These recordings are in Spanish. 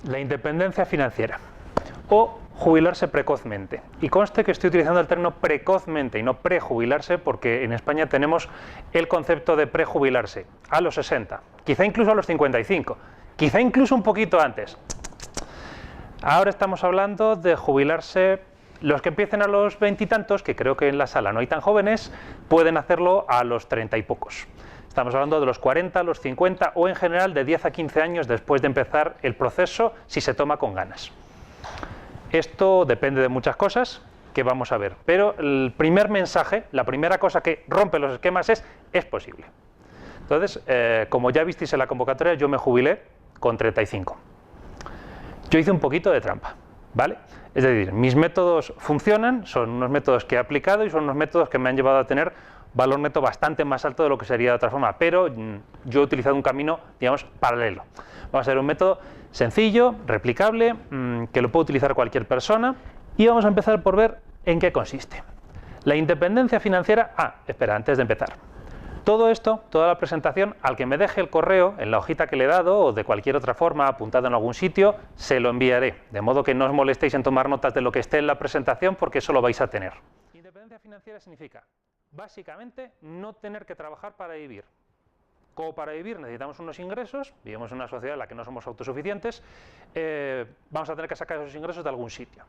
la independencia financiera o jubilarse precozmente. Y conste que estoy utilizando el término precozmente y no prejubilarse, porque en España tenemos el concepto de prejubilarse a los 60, quizá incluso a los 55, quizá incluso un poquito antes. Ahora estamos hablando de jubilarse. Los que empiecen a los 20 y tantos, que creo que en la sala no hay tan jóvenes, pueden hacerlo a los 30 y pocos. Estamos hablando de los 40, los 50 o en general de 10 a 15 años después de empezar el proceso, si se toma con ganas. Esto depende de muchas cosas que vamos a ver, pero el primer mensaje, la primera cosa que rompe los esquemas es posible. Entonces, como ya visteis en la convocatoria, yo me jubilé con 35. Yo hice un poquito de trampa, ¿vale? Es decir, mis métodos funcionan, son unos métodos que he aplicado y son unos métodos que me han llevado a tener valor neto bastante más alto de lo que sería de otra forma, pero yo he utilizado un camino, digamos, paralelo. Vamos a ver un método sencillo, replicable, que lo puede utilizar cualquier persona, y vamos a empezar por ver en qué consiste. La independencia financiera. Espera, antes de empezar. Todo esto, toda la presentación, al que me deje el correo en la hojita que le he dado o de cualquier otra forma apuntado en algún sitio, se lo enviaré. De modo que no os molestéis en tomar notas de lo que esté en la presentación, porque eso lo vais a tener. Independencia financiera significa, básicamente, no tener que trabajar para vivir. Como para vivir necesitamos unos ingresos, vivimos en una sociedad en la que no somos autosuficientes, vamos a tener que sacar esos ingresos de algún sitio.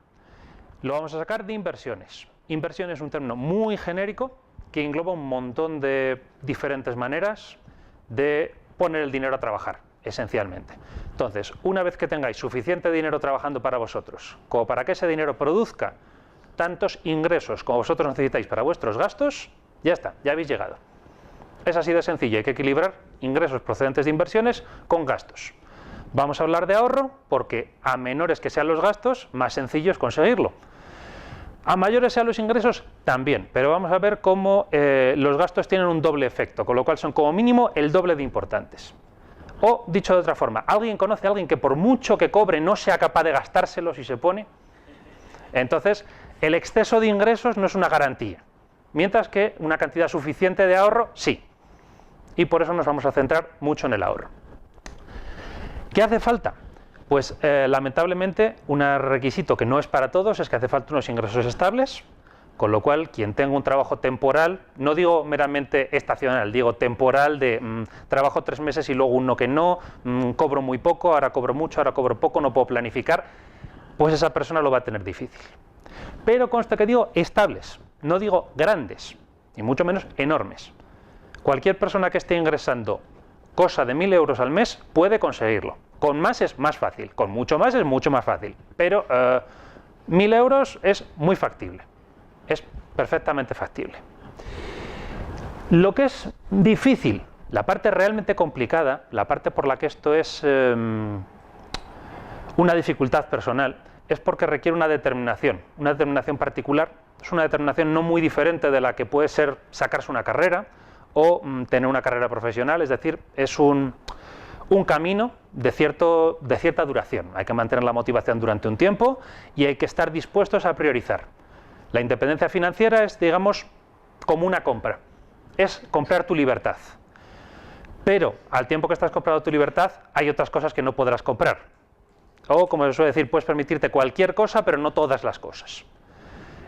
Lo vamos a sacar de inversiones. Inversión es un término muy genérico, que engloba un montón de diferentes maneras de poner el dinero a trabajar, esencialmente. Entonces, una vez que tengáis suficiente dinero trabajando para vosotros, como para que ese dinero produzca tantos ingresos como vosotros necesitáis para vuestros gastos, ya está, ya habéis llegado. Es así de sencillo, hay que equilibrar ingresos procedentes de inversiones con gastos. Vamos a hablar de ahorro porque a menores que sean los gastos, más sencillo es conseguirlo. A mayores sean los ingresos, también, pero vamos a ver cómo los gastos tienen un doble efecto, con lo cual son como mínimo el doble de importantes. O, dicho de otra forma, ¿alguien conoce a alguien que por mucho que cobre no sea capaz de gastárselo si se pone? Entonces, el exceso de ingresos no es una garantía, mientras que una cantidad suficiente de ahorro, sí. Y por eso nos vamos a centrar mucho en el ahorro. ¿Qué hace falta? Pues lamentablemente un requisito que no es para todos es que hace falta unos ingresos estables, con lo cual quien tenga un trabajo temporal, no digo meramente estacional, digo temporal de trabajo 3 meses y luego uno que no, cobro muy poco, ahora cobro mucho, ahora cobro poco, no puedo planificar, pues esa persona lo va a tener difícil. Pero consta que digo estables, no digo grandes, y mucho menos enormes. Cualquier persona que esté ingresando cosa de 1.000 euros al mes puede conseguirlo. Con más es más fácil, con mucho más es mucho más fácil, pero 1.000 euros es muy factible, es perfectamente factible. Lo que es difícil, la parte realmente complicada, la parte por la que esto es una dificultad personal, es porque requiere una determinación particular, es una determinación no muy diferente de la que puede ser sacarse una carrera o tener una carrera profesional, es decir, es un camino de cierta duración. Hay que mantener la motivación durante un tiempo y hay que estar dispuestos a priorizar. La independencia financiera es, digamos, como una compra. Es comprar tu libertad. Pero al tiempo que estás comprando tu libertad, hay otras cosas que no podrás comprar. O, como se suele decir, puedes permitirte cualquier cosa, pero no todas las cosas.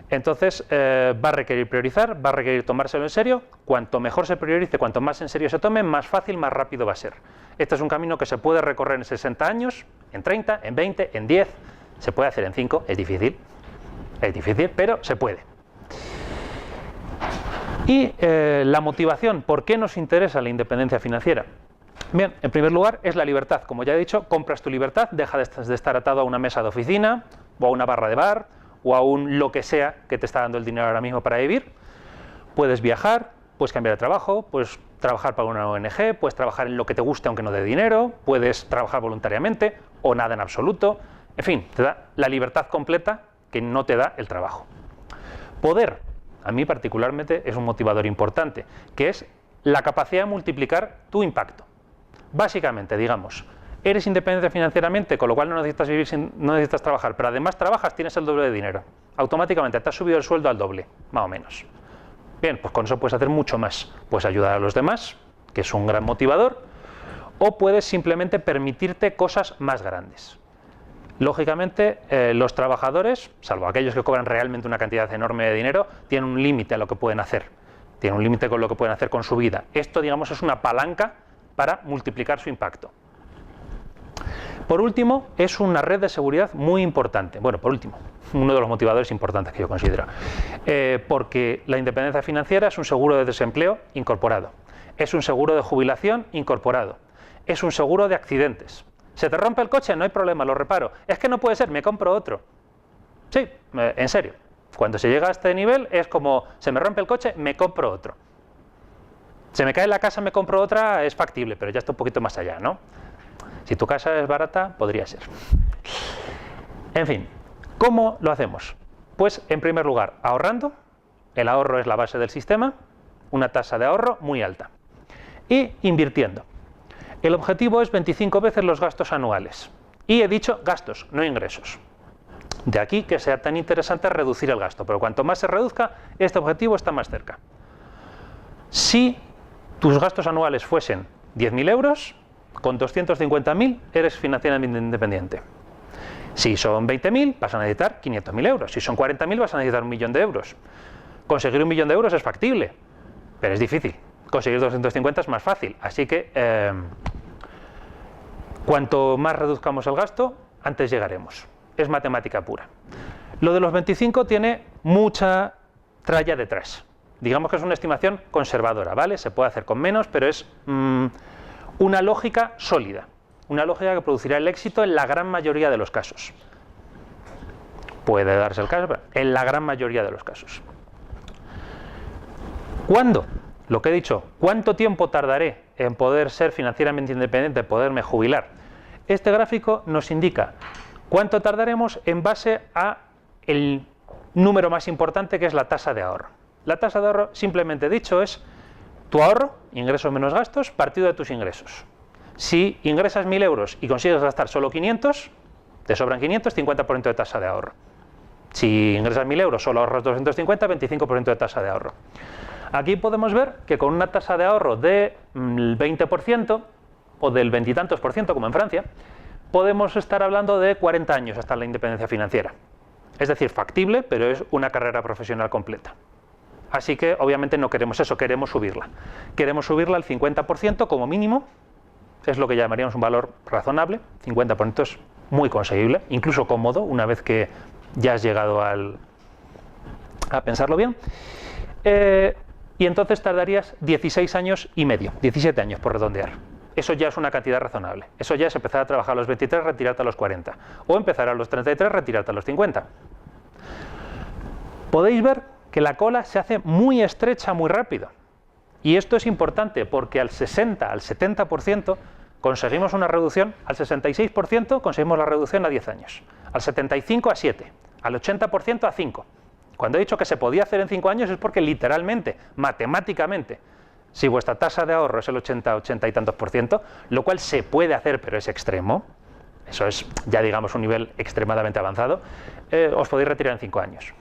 Entonces, va a requerir priorizar, va a requerir tomárselo en serio. Cuanto mejor se priorice, cuanto más en serio se tome, más fácil, más rápido va a ser. Este es un camino que se puede recorrer en 60 años, en 30, en 20, en 10, se puede hacer en 5, es difícil, pero se puede. Y la motivación, ¿por qué nos interesa la independencia financiera? Bien, en primer lugar, es la libertad. Como ya he dicho, compras tu libertad, deja de estar atado a una mesa de oficina, o a una barra de bar, o a un lo que sea que te está dando el dinero ahora mismo para vivir. Puedes viajar, puedes cambiar de trabajo, puedes trabajar para una ONG, puedes trabajar en lo que te guste aunque no dé dinero, puedes trabajar voluntariamente o nada en absoluto. En fin, te da la libertad completa que no te da el trabajo. Poder, a mí particularmente, es un motivador importante, que es la capacidad de multiplicar tu impacto. Básicamente, digamos, eres independiente financieramente, con lo cual no necesitas vivir no necesitas trabajar, pero además trabajas, tienes el doble de dinero. Automáticamente te has subido el sueldo al doble, más o menos. Bien, pues con eso puedes hacer mucho más. Puedes ayudar a los demás, que es un gran motivador, o puedes simplemente permitirte cosas más grandes. Lógicamente, los trabajadores, salvo aquellos que cobran realmente una cantidad enorme de dinero, tienen un límite a lo que pueden hacer. Tienen un límite con lo que pueden hacer con su vida. Esto, digamos, es una palanca para multiplicar su impacto. Por último, es una red de seguridad muy importante. Bueno, por último, uno de los motivadores importantes que yo considero. Porque la independencia financiera es un seguro de desempleo incorporado. Es un seguro de jubilación incorporado. Es un seguro de accidentes. ¿Se te rompe el coche? No hay problema, lo reparo. Es que no puede ser, me compro otro. Sí, en serio. Cuando se llega a este nivel es como, se me rompe el coche, me compro otro. Se me cae la casa, me compro otra, es factible, pero ya está un poquito más allá, ¿no? Si tu casa es barata, podría ser. En fin, ¿cómo lo hacemos? Pues, en primer lugar, ahorrando. El ahorro es la base del sistema, una tasa de ahorro muy alta. Y invirtiendo. El objetivo es 25 veces los gastos anuales. Y he dicho gastos, no ingresos. De aquí que sea tan interesante reducir el gasto, pero cuanto más se reduzca, este objetivo está más cerca. Si tus gastos anuales fuesen 10.000 euros, con 250.000 eres financieramente independiente. Si son 20.000, vas a necesitar 500.000 euros. Si son 40.000, vas a necesitar 1.000.000 de euros. Conseguir 1.000.000 de euros es factible, pero es difícil. Conseguir 250 es más fácil. Así que cuanto más reduzcamos el gasto, antes llegaremos. Es matemática pura. Lo de los 25 tiene mucha tralla detrás. Digamos que es una estimación conservadora, ¿vale? Se puede hacer con menos, pero es una lógica sólida. Una lógica que producirá el éxito en la gran mayoría de los casos. Puede darse el caso, pero en la gran mayoría de los casos. ¿Cuándo? Lo que he dicho, ¿cuánto tiempo tardaré en poder ser financieramente independiente, poderme jubilar? Este gráfico nos indica cuánto tardaremos en base a el número más importante, que es la tasa de ahorro. La tasa de ahorro, simplemente dicho, es tu ahorro, ingresos menos gastos, partido de tus ingresos. Si ingresas 1.000 euros y consigues gastar solo 500, te sobran 500, 50% de tasa de ahorro. Si ingresas 1.000 euros, solo ahorras 250, 25% de tasa de ahorro. Aquí podemos ver que con una tasa de ahorro del 20% o del 20 y tantos por ciento, como en Francia, podemos estar hablando de 40 años hasta la independencia financiera. Es decir, factible, pero es una carrera profesional completa. Así que, obviamente, no queremos eso, queremos subirla. Queremos subirla al 50% como mínimo, es lo que llamaríamos un valor razonable. 50% es muy conseguible, incluso cómodo, una vez que ya has llegado a pensarlo bien. Y entonces tardarías 16 años y medio, 17 años por redondear. Eso ya es una cantidad razonable. Eso ya es empezar a trabajar a los 23, retirarte a los 40. O empezar a los 33, retirarte a los 50. Podéis ver que la cola se hace muy estrecha muy rápido. Y esto es importante porque al 60, al 70% conseguimos una reducción, al 66% conseguimos la reducción a 10 años, al 75% a 7, al 80% a 5. Cuando he dicho que se podía hacer en 5 años es porque literalmente, matemáticamente, si vuestra tasa de ahorro es el 80 y tantos por ciento, lo cual se puede hacer pero es extremo, eso es ya digamos un nivel extremadamente avanzado, os podéis retirar en 5 años.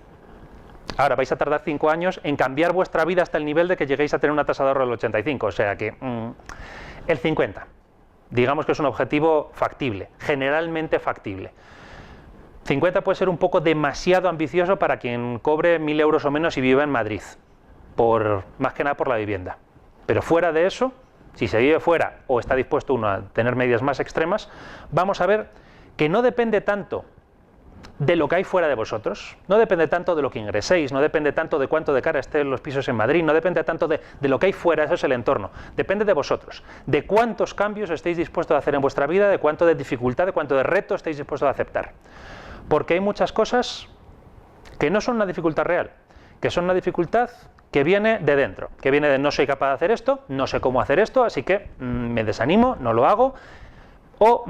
Ahora vais a tardar 5 años en cambiar vuestra vida hasta el nivel de que lleguéis a tener una tasa de ahorro del 85, o sea que el 50, digamos que es un objetivo factible, generalmente factible. 50 puede ser un poco demasiado ambicioso para quien cobre 1.000 euros o menos y vive en Madrid, más que nada por la vivienda. Pero fuera de eso, si se vive fuera o está dispuesto uno a tener medidas más extremas, vamos a ver que no depende tanto de lo que hay fuera de vosotros, no depende tanto de lo que ingreséis, no depende tanto de cuánto de cara estén los pisos en Madrid, no depende tanto de lo que hay fuera, eso es el entorno, depende de vosotros, de cuántos cambios estéis dispuestos a hacer en vuestra vida, de cuánto de dificultad, de cuánto de reto estéis dispuestos a aceptar. Porque hay muchas cosas que no son una dificultad real, que son una dificultad que viene de dentro, que viene de no soy capaz de hacer esto, no sé cómo hacer esto, así que me desanimo, no lo hago, o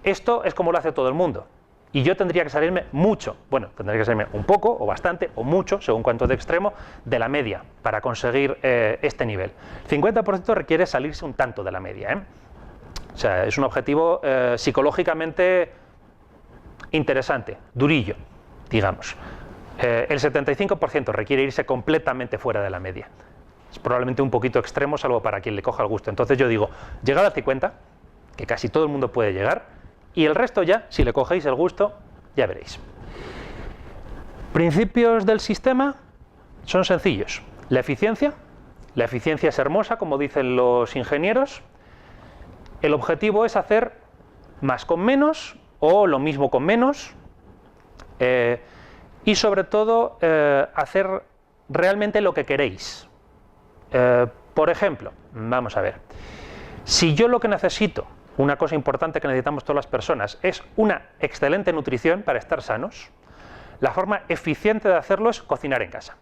esto es como lo hace todo el mundo. Y yo tendría que salirme mucho, bueno, tendría que salirme un poco, o bastante, o mucho, según cuánto de extremo, de la media, para conseguir este nivel. 50% requiere salirse un tanto de la media, O sea, es un objetivo psicológicamente interesante, durillo, digamos. El 75% requiere irse completamente fuera de la media. Es probablemente un poquito extremo, salvo para quien le coja el gusto. Entonces yo digo, llegar al 50%, que casi todo el mundo puede llegar, y el resto ya, si le cogéis el gusto, ya veréis. Principios del sistema son sencillos. La eficiencia es hermosa, como dicen los ingenieros. El objetivo es hacer más con menos o lo mismo con menos y sobre todo hacer realmente lo que queréis. Por ejemplo, vamos a ver, si yo lo que necesito, una cosa importante que necesitamos todas las personas, es una excelente nutrición para estar sanos, la forma eficiente de hacerlo es cocinar en casa,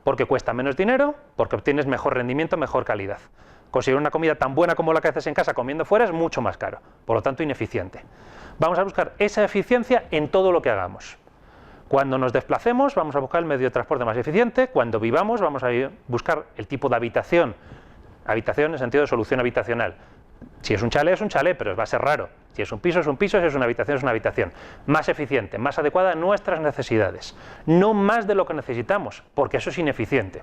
porque cuesta menos dinero, porque obtienes mejor rendimiento, mejor calidad. Conseguir una comida tan buena como la que haces en casa comiendo fuera es mucho más caro, por lo tanto ineficiente. Vamos a buscar esa eficiencia en todo lo que hagamos. Cuando nos desplacemos vamos a buscar el medio de transporte más eficiente, cuando vivamos vamos a buscar el tipo de habitación en el sentido de solución habitacional. Si es un chalet, pero va a ser raro. Si es un piso, si es una habitación. Más eficiente, más adecuada a nuestras necesidades. No más de lo que necesitamos, porque eso es ineficiente.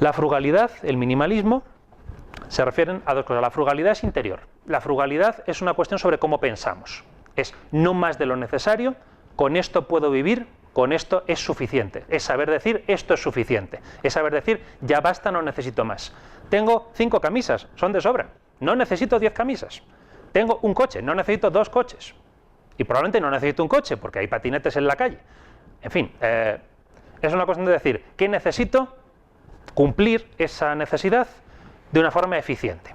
La frugalidad, el minimalismo, se refieren a dos cosas. La frugalidad es interior. La frugalidad es una cuestión sobre cómo pensamos. Es no más de lo necesario, con esto puedo vivir, con esto es suficiente. Es saber decir esto es suficiente. Es saber decir ya basta, no necesito más. Tengo 5 camisas, son de sobra. No necesito 10 camisas. Tengo un coche, no necesito 2 coches. Y probablemente no necesito un coche porque hay patinetes en la calle. En fin, es una cuestión de decir ¿qué necesito? Cumplir esa necesidad de una forma eficiente.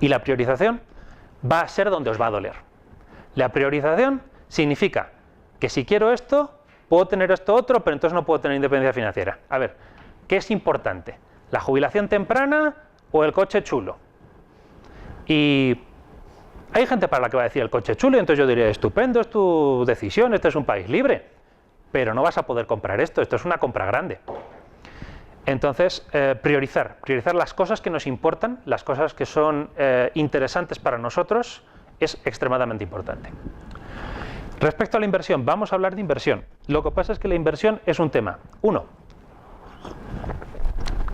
Y la priorización va a ser donde os va a doler. La priorización significa que si quiero esto, puedo tener esto otro, pero entonces no puedo tener independencia financiera. A ver, ¿qué es importante? ¿La jubilación temprana o el coche chulo? Y hay gente para la que va a decir el coche chulo, y entonces yo diré, estupendo, es tu decisión, este es un país libre, pero no vas a poder comprar esto es una compra grande. Entonces, priorizar las cosas que nos importan, las cosas que son interesantes para nosotros, es extremadamente importante. Respecto a la inversión, vamos a hablar de inversión. Lo que pasa es que la inversión es un tema, uno,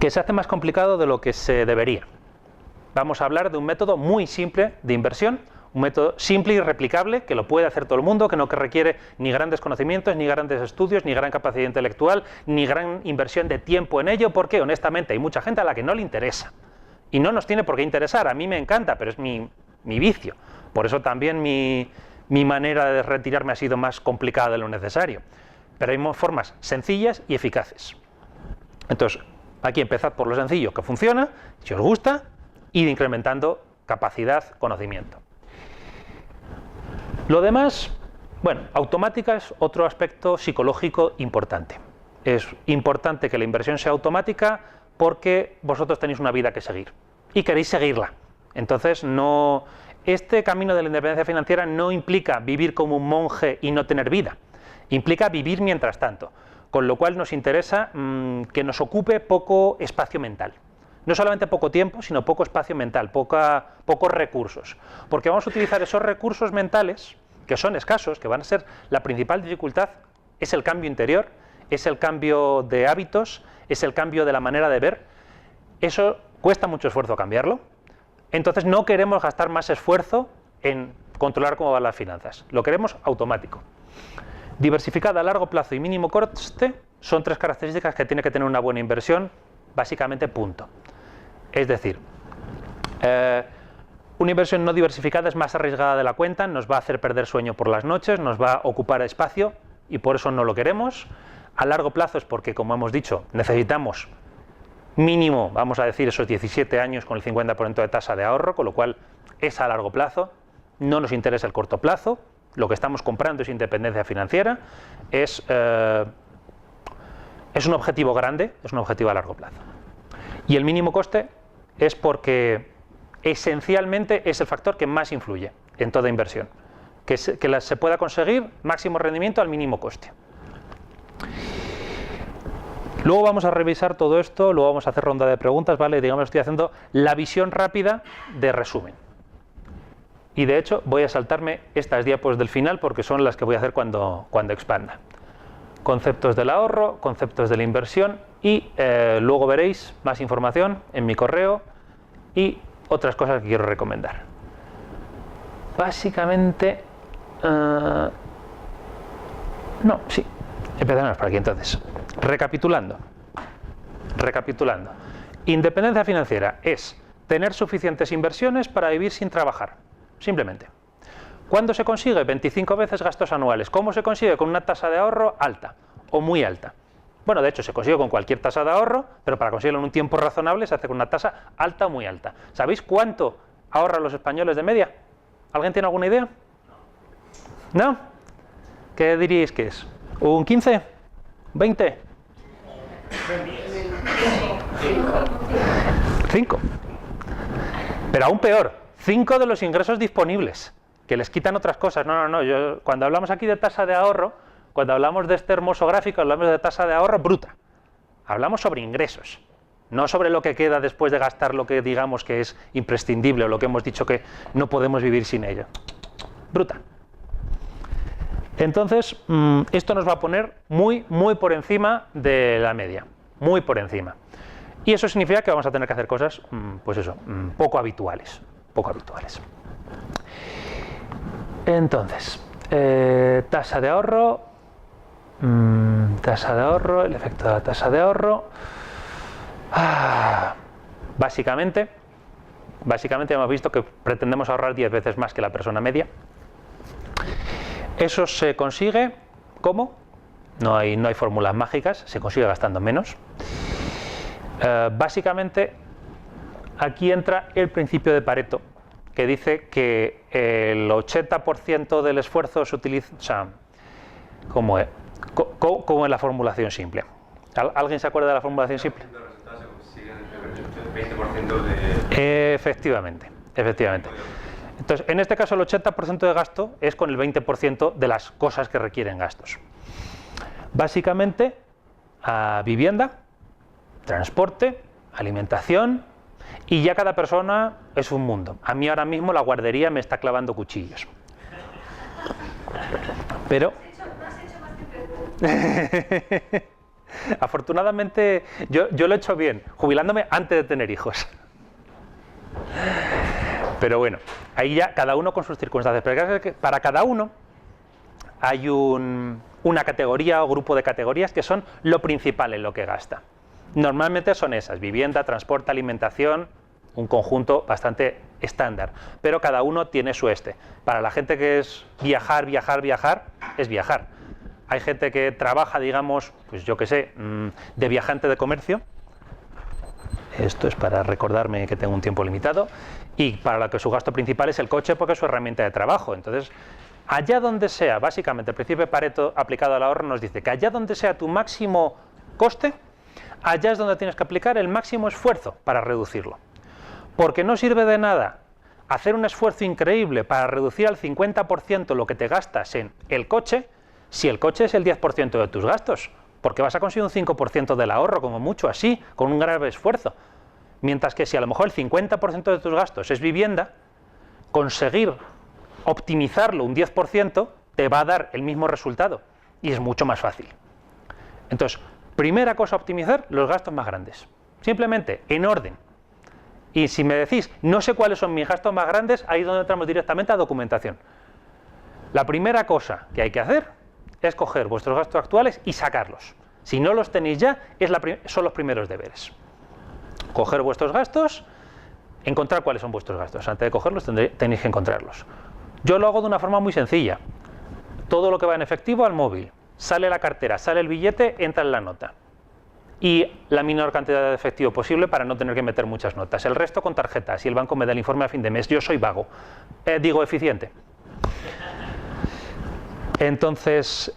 que se hace más complicado de lo que se debería. Vamos a hablar de un método muy simple de inversión, un método simple y replicable, que lo puede hacer todo el mundo, que no requiere ni grandes conocimientos, ni grandes estudios, ni gran capacidad intelectual, ni gran inversión de tiempo en ello, porque honestamente hay mucha gente a la que no le interesa. Y no nos tiene por qué interesar, a mí me encanta, pero es mi vicio. Por eso también mi manera de retirarme ha sido más complicada de lo necesario. Pero hay formas sencillas y eficaces. Entonces, aquí empezad por lo sencillo que funciona, si os gusta, id incrementando capacidad, conocimiento. Lo demás, bueno, automática es otro aspecto psicológico importante. Es importante que la inversión sea automática porque vosotros tenéis una vida que seguir y queréis seguirla. Entonces, este camino de la independencia financiera no implica vivir como un monje y no tener vida. Implica vivir mientras tanto, con lo cual nos interesa que nos ocupe poco espacio mental. No solamente poco tiempo, sino poco espacio mental, pocos recursos. Porque vamos a utilizar esos recursos mentales, que son escasos, que van a ser la principal dificultad, es el cambio interior, es el cambio de hábitos, es el cambio de la manera de ver. Eso cuesta mucho esfuerzo cambiarlo. Entonces no queremos gastar más esfuerzo en controlar cómo van las finanzas. Lo queremos automático. Diversificada a largo plazo y mínimo coste son 3 características que tiene que tener una buena inversión, básicamente punto. Es decir, una inversión no diversificada es más arriesgada de la cuenta, nos va a hacer perder sueño por las noches, nos va a ocupar espacio y por eso no lo queremos. A largo plazo es porque, como hemos dicho, necesitamos mínimo, vamos a decir, esos 17 años con el 50% de tasa de ahorro, con lo cual es a largo plazo, no nos interesa el corto plazo, lo que estamos comprando es independencia financiera, es un objetivo grande, es un objetivo a largo plazo. Y el mínimo coste es porque esencialmente es el factor que más influye en toda inversión, que se pueda conseguir máximo rendimiento al mínimo coste. Luego vamos a revisar todo esto, luego vamos a hacer ronda de preguntas, ¿vale? Digamos, estoy haciendo la visión rápida de resumen. Y de hecho voy a saltarme estas diapos del final porque son las que voy a hacer cuando expanda. Conceptos del ahorro, conceptos de la inversión y luego veréis más información en mi correo y otras cosas que quiero recomendar. básicamente... no, sí. Empezamos por aquí entonces. Recapitulando. Independencia financiera es tener suficientes inversiones para vivir sin trabajar. Simplemente. ¿Cuándo se consigue? 25 veces gastos anuales. ¿Cómo se consigue? Con una tasa de ahorro alta o muy alta. Bueno, de hecho se consigue con cualquier tasa de ahorro, pero para conseguirlo en un tiempo razonable se hace con una tasa alta o muy alta. ¿Sabéis cuánto ahorran los españoles de media? ¿Alguien tiene alguna idea? ¿No? ¿Qué diríais que es? ¿Un 15? ¿20? 5. Pero aún peor, 5 de los ingresos disponibles, que les quitan otras cosas. No, cuando hablamos aquí de tasa de ahorro, cuando hablamos de este hermoso gráfico, hablamos de tasa de ahorro bruta. Hablamos sobre ingresos, no sobre lo que queda después de gastar lo que digamos que es imprescindible o lo que hemos dicho que no podemos vivir sin ello. Bruta. Entonces, esto nos va a poner muy por encima de la media, muy por encima. Y eso significa que vamos a tener que hacer cosas, pues eso, poco habituales. Entonces, tasa de ahorro, el efecto de la tasa de ahorro. Básicamente hemos visto que pretendemos ahorrar 10 veces más que la persona media. Eso se consigue, ¿cómo? No hay fórmulas mágicas, se consigue gastando menos. Básicamente, aquí entra el principio de Pareto, que dice que el 80% del esfuerzo se utiliza, o sea, como es la formulación simple. ¿Alguien se acuerda de la formulación simple? Efectivamente. Entonces, en este caso el 80% de gasto es con el 20% de las cosas que requieren gastos. Básicamente, vivienda, transporte, alimentación, y ya cada persona es un mundo. A mí ahora mismo la guardería me está clavando cuchillos. Pero... afortunadamente yo lo he hecho bien, jubilándome antes de tener hijos. Pero bueno, ahí ya cada uno con sus circunstancias. Pero para cada uno hay una categoría o grupo de categorías que son lo principal en lo que gasta. Normalmente son esas: vivienda, transporte, alimentación, un conjunto bastante estándar. Pero cada uno tiene su Para la gente que es viajar, es viajar. Hay gente que trabaja, digamos, pues yo qué sé, de viajante de comercio. Esto es para recordarme que tengo un tiempo limitado. Y para lo que su gasto principal es el coche, porque es su herramienta de trabajo. Entonces, allá donde sea, básicamente el principio de Pareto aplicado al ahorro nos dice que allá donde sea tu máximo coste, allá es donde tienes que aplicar el máximo esfuerzo para reducirlo. Porque no sirve de nada hacer un esfuerzo increíble para reducir al 50% lo que te gastas en el coche, si el coche es el 10% de tus gastos, porque vas a conseguir un 5% del ahorro, como mucho, así, con un grave esfuerzo. Mientras que si a lo mejor el 50% de tus gastos es vivienda, conseguir optimizarlo un 10% te va a dar el mismo resultado y es mucho más fácil. Entonces, primera cosa a optimizar, los gastos más grandes. Simplemente, en orden. Y si me decís, no sé cuáles son mis gastos más grandes, ahí es donde entramos directamente a documentación. La primera cosa que hay que hacer es coger vuestros gastos actuales y sacarlos. Si no los tenéis ya, son los primeros deberes. Coger vuestros gastos, encontrar cuáles son vuestros gastos. Antes de cogerlos tenéis que encontrarlos. Yo lo hago de una forma muy sencilla. Todo lo que va en efectivo al móvil. Sale la cartera, sale el billete, entra en la nota. Y la menor cantidad de efectivo posible para no tener que meter muchas notas. El resto con tarjeta. Si el banco me da el informe a fin de mes, yo soy vago. Eficiente. Entonces,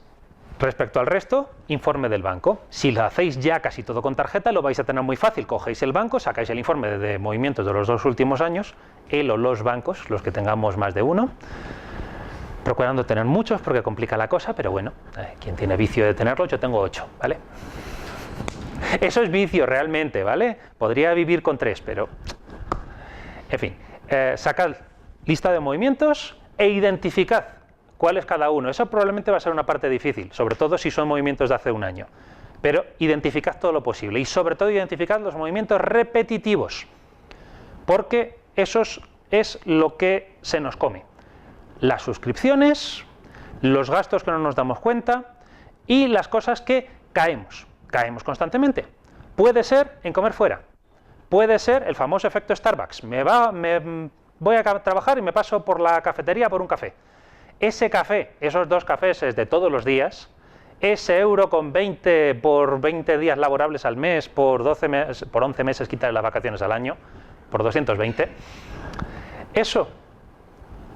respecto al resto, informe del banco. Si lo hacéis ya casi todo con tarjeta, lo vais a tener muy fácil. Cogéis el banco, sacáis el informe de movimientos de los 2 últimos años, él o los bancos, los que tengamos más de uno, procurando tener muchos porque complica la cosa, pero bueno, quien tiene vicio de tenerlos, yo tengo 8, ¿vale? Eso es vicio realmente, ¿vale? Podría vivir con 3, pero... En fin, sacad lista de movimientos e identificad cuál es cada uno. Eso probablemente va a ser una parte difícil, sobre todo si son movimientos de hace un año. Pero identificad todo lo posible y sobre todo identificad los movimientos repetitivos, porque eso es lo que se nos come. las suscripciones, los gastos que no nos damos cuenta y las cosas que caemos constantemente. Puede ser en comer fuera, puede ser el famoso efecto Starbucks, voy a trabajar y me paso por la cafetería por un café. Ese café, esos 2 cafés de todos los días, ese €1,20 por 20 días laborables al mes, por 11 meses quitarle las vacaciones al año, por 220, eso,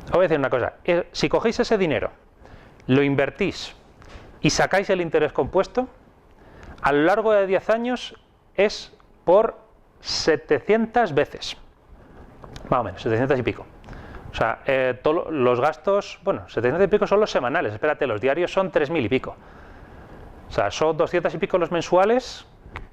os voy a decir una cosa, si cogéis ese dinero, lo invertís y sacáis el interés compuesto, a lo largo de 10 años es por 700 veces, más o menos, 700 y pico. O sea, los gastos, bueno, 700 y pico son los semanales, espérate, los diarios son 3.000 y pico. O sea, son 200 y pico los mensuales,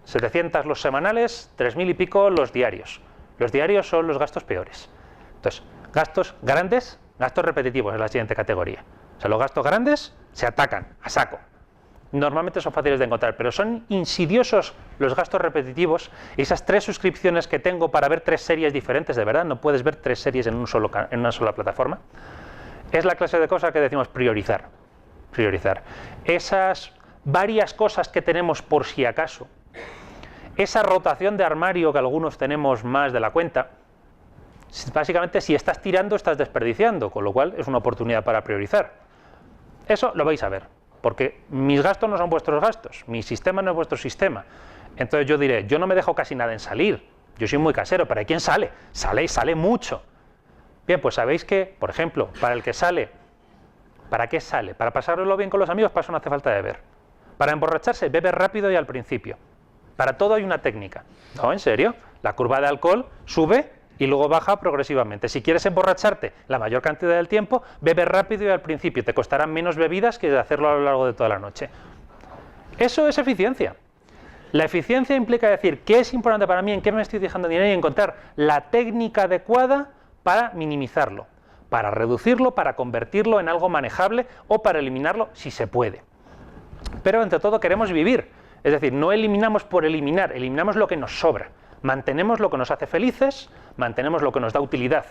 700 los semanales, 3.000 y pico los diarios. Los diarios son los gastos peores. Entonces, gastos grandes, gastos repetitivos es la siguiente categoría. O sea, los gastos grandes se atacan a saco. Normalmente son fáciles de encontrar, pero son insidiosos los gastos repetitivos. Esas 3 suscripciones que tengo para ver 3 series diferentes, de verdad, no puedes ver 3 series en una sola plataforma. Es la clase de cosas que decimos priorizar. Priorizar. Esas varias cosas que tenemos por si acaso, esa rotación de armario que algunos tenemos más de la cuenta, básicamente si estás tirando estás desperdiciando, con lo cual es una oportunidad para priorizar. Eso lo vais a ver, porque mis gastos no son vuestros gastos, mi sistema no es vuestro sistema. Entonces yo diré, yo no me dejo casi nada en salir, yo soy muy casero, pero ¿hay quién sale? Sale y sale mucho. Bien, pues sabéis que, por ejemplo, para el que sale, ¿para qué sale? Para pasároslo bien con los amigos, para eso no hace falta beber. Para emborracharse, bebe rápido y al principio. Para todo hay una técnica. No, en serio, la curva de alcohol sube y luego baja progresivamente. Si quieres emborracharte la mayor cantidad del tiempo, bebe rápido y al principio. Te costarán menos bebidas que hacerlo a lo largo de toda la noche. Eso es eficiencia. La eficiencia implica decir qué es importante para mí, en qué me estoy dejando dinero y encontrar la técnica adecuada para minimizarlo, para reducirlo, para convertirlo en algo manejable o para eliminarlo si se puede. Pero entre todo queremos vivir, es decir, no eliminamos por eliminar, eliminamos lo que nos sobra, mantenemos lo que nos hace felices, mantenemos lo que nos da utilidad.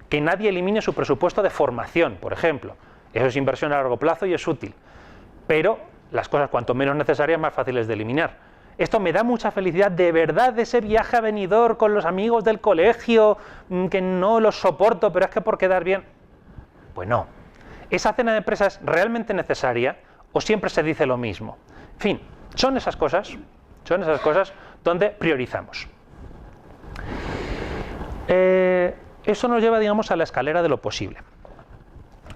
Que nadie elimine su presupuesto de formación, por ejemplo, eso es inversión a largo plazo y es útil, pero las cosas cuanto menos necesarias más fáciles de eliminar. Esto me da mucha felicidad, de verdad, de ese viaje a Benidorm con los amigos del colegio, que no los soporto, pero es que por quedar bien. Pues no, esa cena de empresa es realmente necesaria o siempre se dice lo mismo. En fin, son esas cosas donde priorizamos. Eso nos lleva, digamos, a la escalera de lo posible.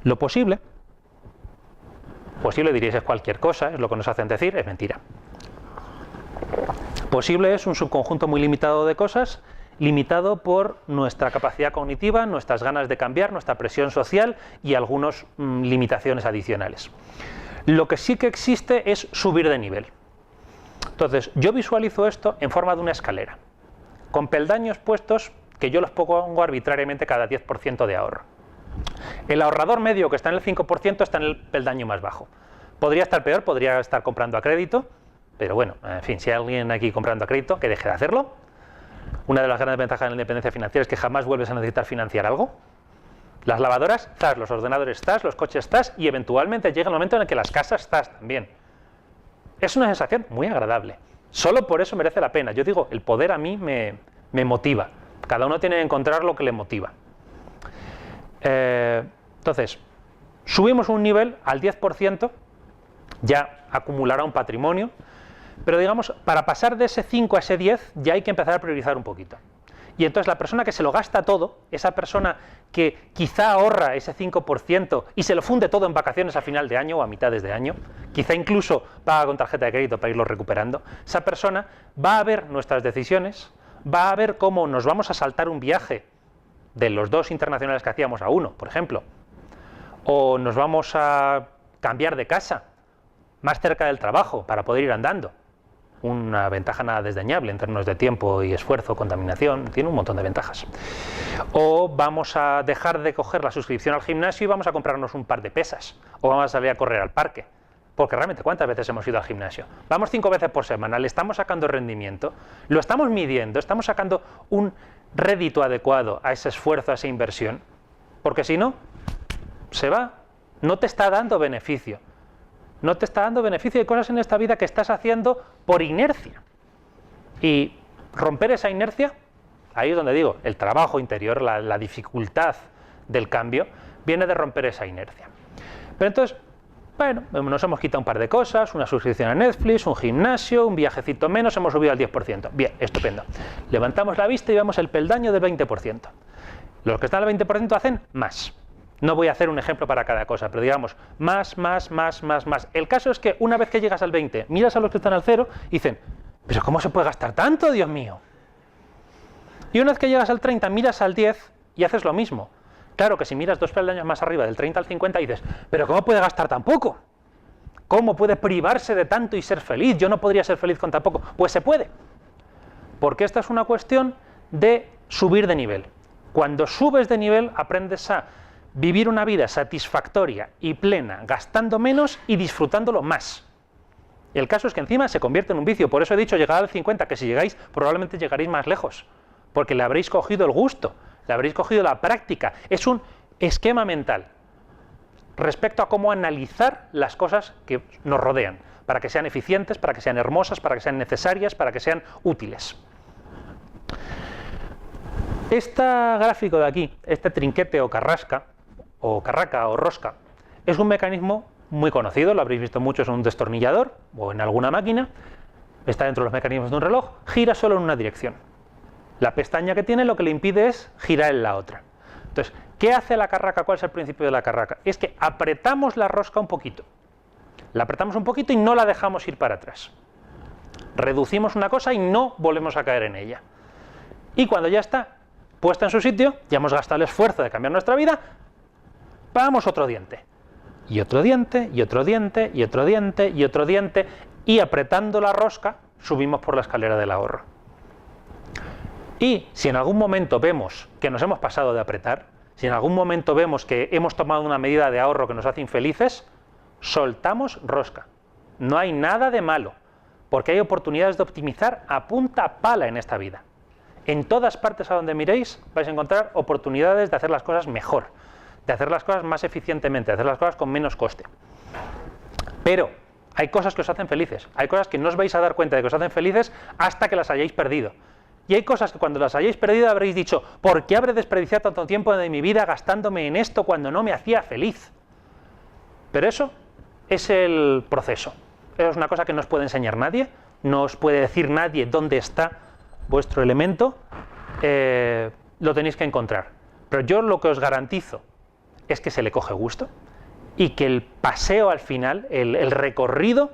Lo posible diréis es cualquier cosa, es lo que nos hacen decir, es mentira. Posible es un subconjunto muy limitado de cosas, limitado por nuestra capacidad cognitiva, nuestras ganas de cambiar, nuestra presión social y algunas limitaciones adicionales. Lo que sí que existe es subir de nivel. Entonces, yo visualizo esto en forma de una escalera, con peldaños puestos que yo los pongo arbitrariamente cada 10% de ahorro. El ahorrador medio, que está en el 5%, está en el peldaño más bajo. Podría estar peor, podría estar comprando a crédito, pero bueno, en fin, si hay alguien aquí comprando a crédito, que deje de hacerlo. Una de las grandes ventajas de la independencia financiera es que jamás vuelves a necesitar financiar algo. Las lavadoras, ¡zas!, los ordenadores, ¡zas!, los coches, ¡zas!, y eventualmente llega el momento en el que las casas, ¡zas!, también. Es una sensación muy agradable. Solo por eso merece la pena. Yo digo, el poder a mí me motiva. Cada uno tiene que encontrar lo que le motiva. Entonces, subimos un nivel al 10%, ya acumulará un patrimonio, pero digamos, para pasar de ese 5 a ese 10 ya hay que empezar a priorizar un poquito. Y entonces la persona que se lo gasta todo, esa persona que quizá ahorra ese 5% y se lo funde todo en vacaciones a final de año o a mitades de año, quizá incluso paga con tarjeta de crédito para irlo recuperando, esa persona va a ver nuestras decisiones, va a ver cómo nos vamos a saltar un viaje de los 2 internacionales que hacíamos a 1, por ejemplo, o nos vamos a cambiar de casa más cerca del trabajo para poder ir andando. Una ventaja nada desdeñable en términos de tiempo y esfuerzo, contaminación, tiene un montón de ventajas. O vamos a dejar de coger la suscripción al gimnasio y vamos a comprarnos un par de pesas, o vamos a salir a correr al parque, porque realmente ¿cuántas veces hemos ido al gimnasio? Vamos 5 veces por semana, le estamos sacando rendimiento, lo estamos midiendo, estamos sacando un rédito adecuado a ese esfuerzo, a esa inversión, porque si no, se va, no te está dando beneficio. No te está dando beneficio de cosas en esta vida que estás haciendo por inercia. Y romper esa inercia, ahí es donde digo, el trabajo interior, la dificultad del cambio, viene de romper esa inercia. Pero entonces, bueno, nos hemos quitado un par de cosas, una suscripción a Netflix, un gimnasio, un viajecito menos, hemos subido al 10%. Bien, estupendo. Levantamos la vista y vemos el peldaño del 20%. Los que están al 20% hacen más. No voy a hacer un ejemplo para cada cosa, pero digamos, más. El caso es que una vez que llegas al 20, miras a los que están al 0 y dicen, ¿pero cómo se puede gastar tanto, Dios mío? Y una vez que llegas al 30, miras al 10 y haces lo mismo. Claro que si miras 2 peldaños más arriba, del 30 al 50, dices, ¿pero cómo puede gastar tan poco? ¿Cómo puede privarse de tanto y ser feliz? Yo no podría ser feliz con tan poco. Pues se puede. Porque esta es una cuestión de subir de nivel. Cuando subes de nivel, aprendes a vivir una vida satisfactoria y plena, gastando menos y disfrutándolo más. El caso es que encima se convierte en un vicio. Por eso he dicho llegar al 50, que si llegáis, probablemente llegaréis más lejos. Porque le habréis cogido el gusto. Le habréis cogido la práctica. Es un esquema mental respecto a cómo analizar las cosas que nos rodean, para que sean eficientes, para que sean hermosas, para que sean necesarias, para que sean útiles. Este gráfico de aquí, este trinquete o carraca o rosca, es un mecanismo muy conocido, lo habréis visto muchos en un destornillador o en alguna máquina, está dentro de los mecanismos de un reloj, gira solo en una dirección. La pestaña que tiene lo que le impide es girar en la otra. Entonces, ¿qué hace la carraca? ¿Cuál es el principio de la carraca? Es que apretamos la rosca un poquito. La apretamos un poquito y no la dejamos ir para atrás. Reducimos una cosa y no volvemos a caer en ella. Y cuando ya está puesta en su sitio, ya hemos gastado el esfuerzo de cambiar nuestra vida, vamos otro diente. Y otro diente, y otro diente, y otro diente, y otro diente, y apretando la rosca subimos por la escalera del ahorro. Y si en algún momento vemos que nos hemos pasado de apretar, si en algún momento vemos que hemos tomado una medida de ahorro que nos hace infelices, soltamos rosca. No hay nada de malo, porque hay oportunidades de optimizar a punta pala en esta vida. En todas partes a donde miréis vais a encontrar oportunidades de hacer las cosas mejor, de hacer las cosas más eficientemente, de hacer las cosas con menos coste. Pero hay cosas que os hacen felices, hay cosas que no os vais a dar cuenta de que os hacen felices hasta que las hayáis perdido. Y hay cosas que cuando las hayáis perdido habréis dicho, ¿por qué habré desperdiciado tanto tiempo de mi vida gastándome en esto cuando no me hacía feliz? Pero eso es el proceso. Eso es una cosa que no os puede enseñar nadie, no os puede decir nadie dónde está vuestro elemento, lo tenéis que encontrar. Pero yo lo que os garantizo es que se le coge gusto y que el paseo al final, el recorrido,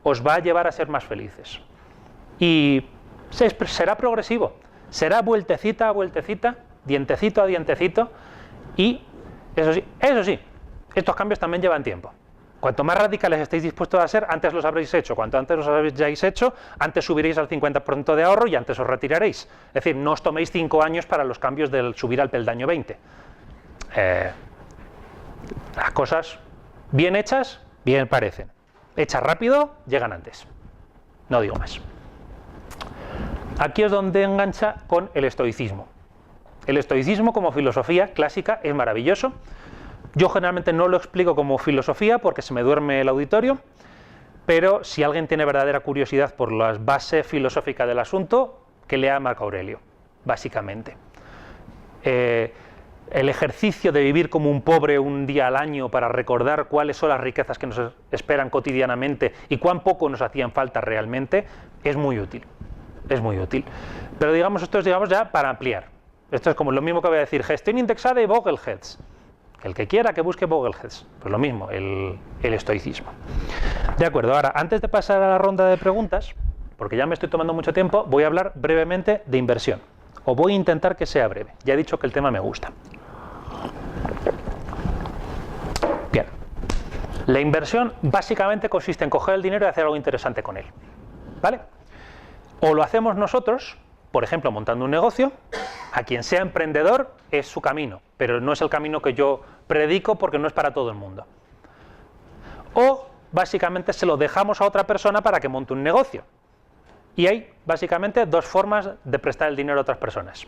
os va a llevar a ser más felices. Y será progresivo, será vueltecita a vueltecita, dientecito a dientecito, y eso sí, estos cambios también llevan tiempo. Cuanto más radicales estéis dispuestos a ser, antes los habréis hecho. Cuanto antes los habéis hecho, antes subiréis al 50% de ahorro y antes os retiraréis. Es decir, no os toméis 5 años para los cambios del subir al peldaño 20. Las cosas bien hechas, bien parecen. Hechas rápido, llegan antes. No digo más. Aquí es donde engancha con el estoicismo. El estoicismo como filosofía clásica es maravilloso. Yo generalmente no lo explico como filosofía porque se me duerme el auditorio, pero si alguien tiene verdadera curiosidad por la base filosófica del asunto, que lea a Marco Aurelio, básicamente. El ejercicio de vivir como un pobre un día al año para recordar cuáles son las riquezas que nos esperan cotidianamente y cuán poco nos hacían falta realmente, es muy útil. Es muy útil. Pero digamos, esto es ya para ampliar. Esto es como lo mismo que voy a decir, gestión indexada y Bogleheads. El que quiera que busque Bogleheads. Pues lo mismo, el estoicismo. De acuerdo, ahora, antes de pasar a la ronda de preguntas, porque ya me estoy tomando mucho tiempo, voy a hablar brevemente de inversión. O voy a intentar que sea breve. Ya he dicho que el tema me gusta. Bien. La inversión básicamente consiste en coger el dinero y hacer algo interesante con él. ¿Vale? O lo hacemos nosotros, por ejemplo, montando un negocio. A quien sea emprendedor es su camino, pero no es el camino que yo predico porque no es para todo el mundo. O básicamente se lo dejamos a otra persona para que monte un negocio. Y hay básicamente dos formas de prestar el dinero a otras personas.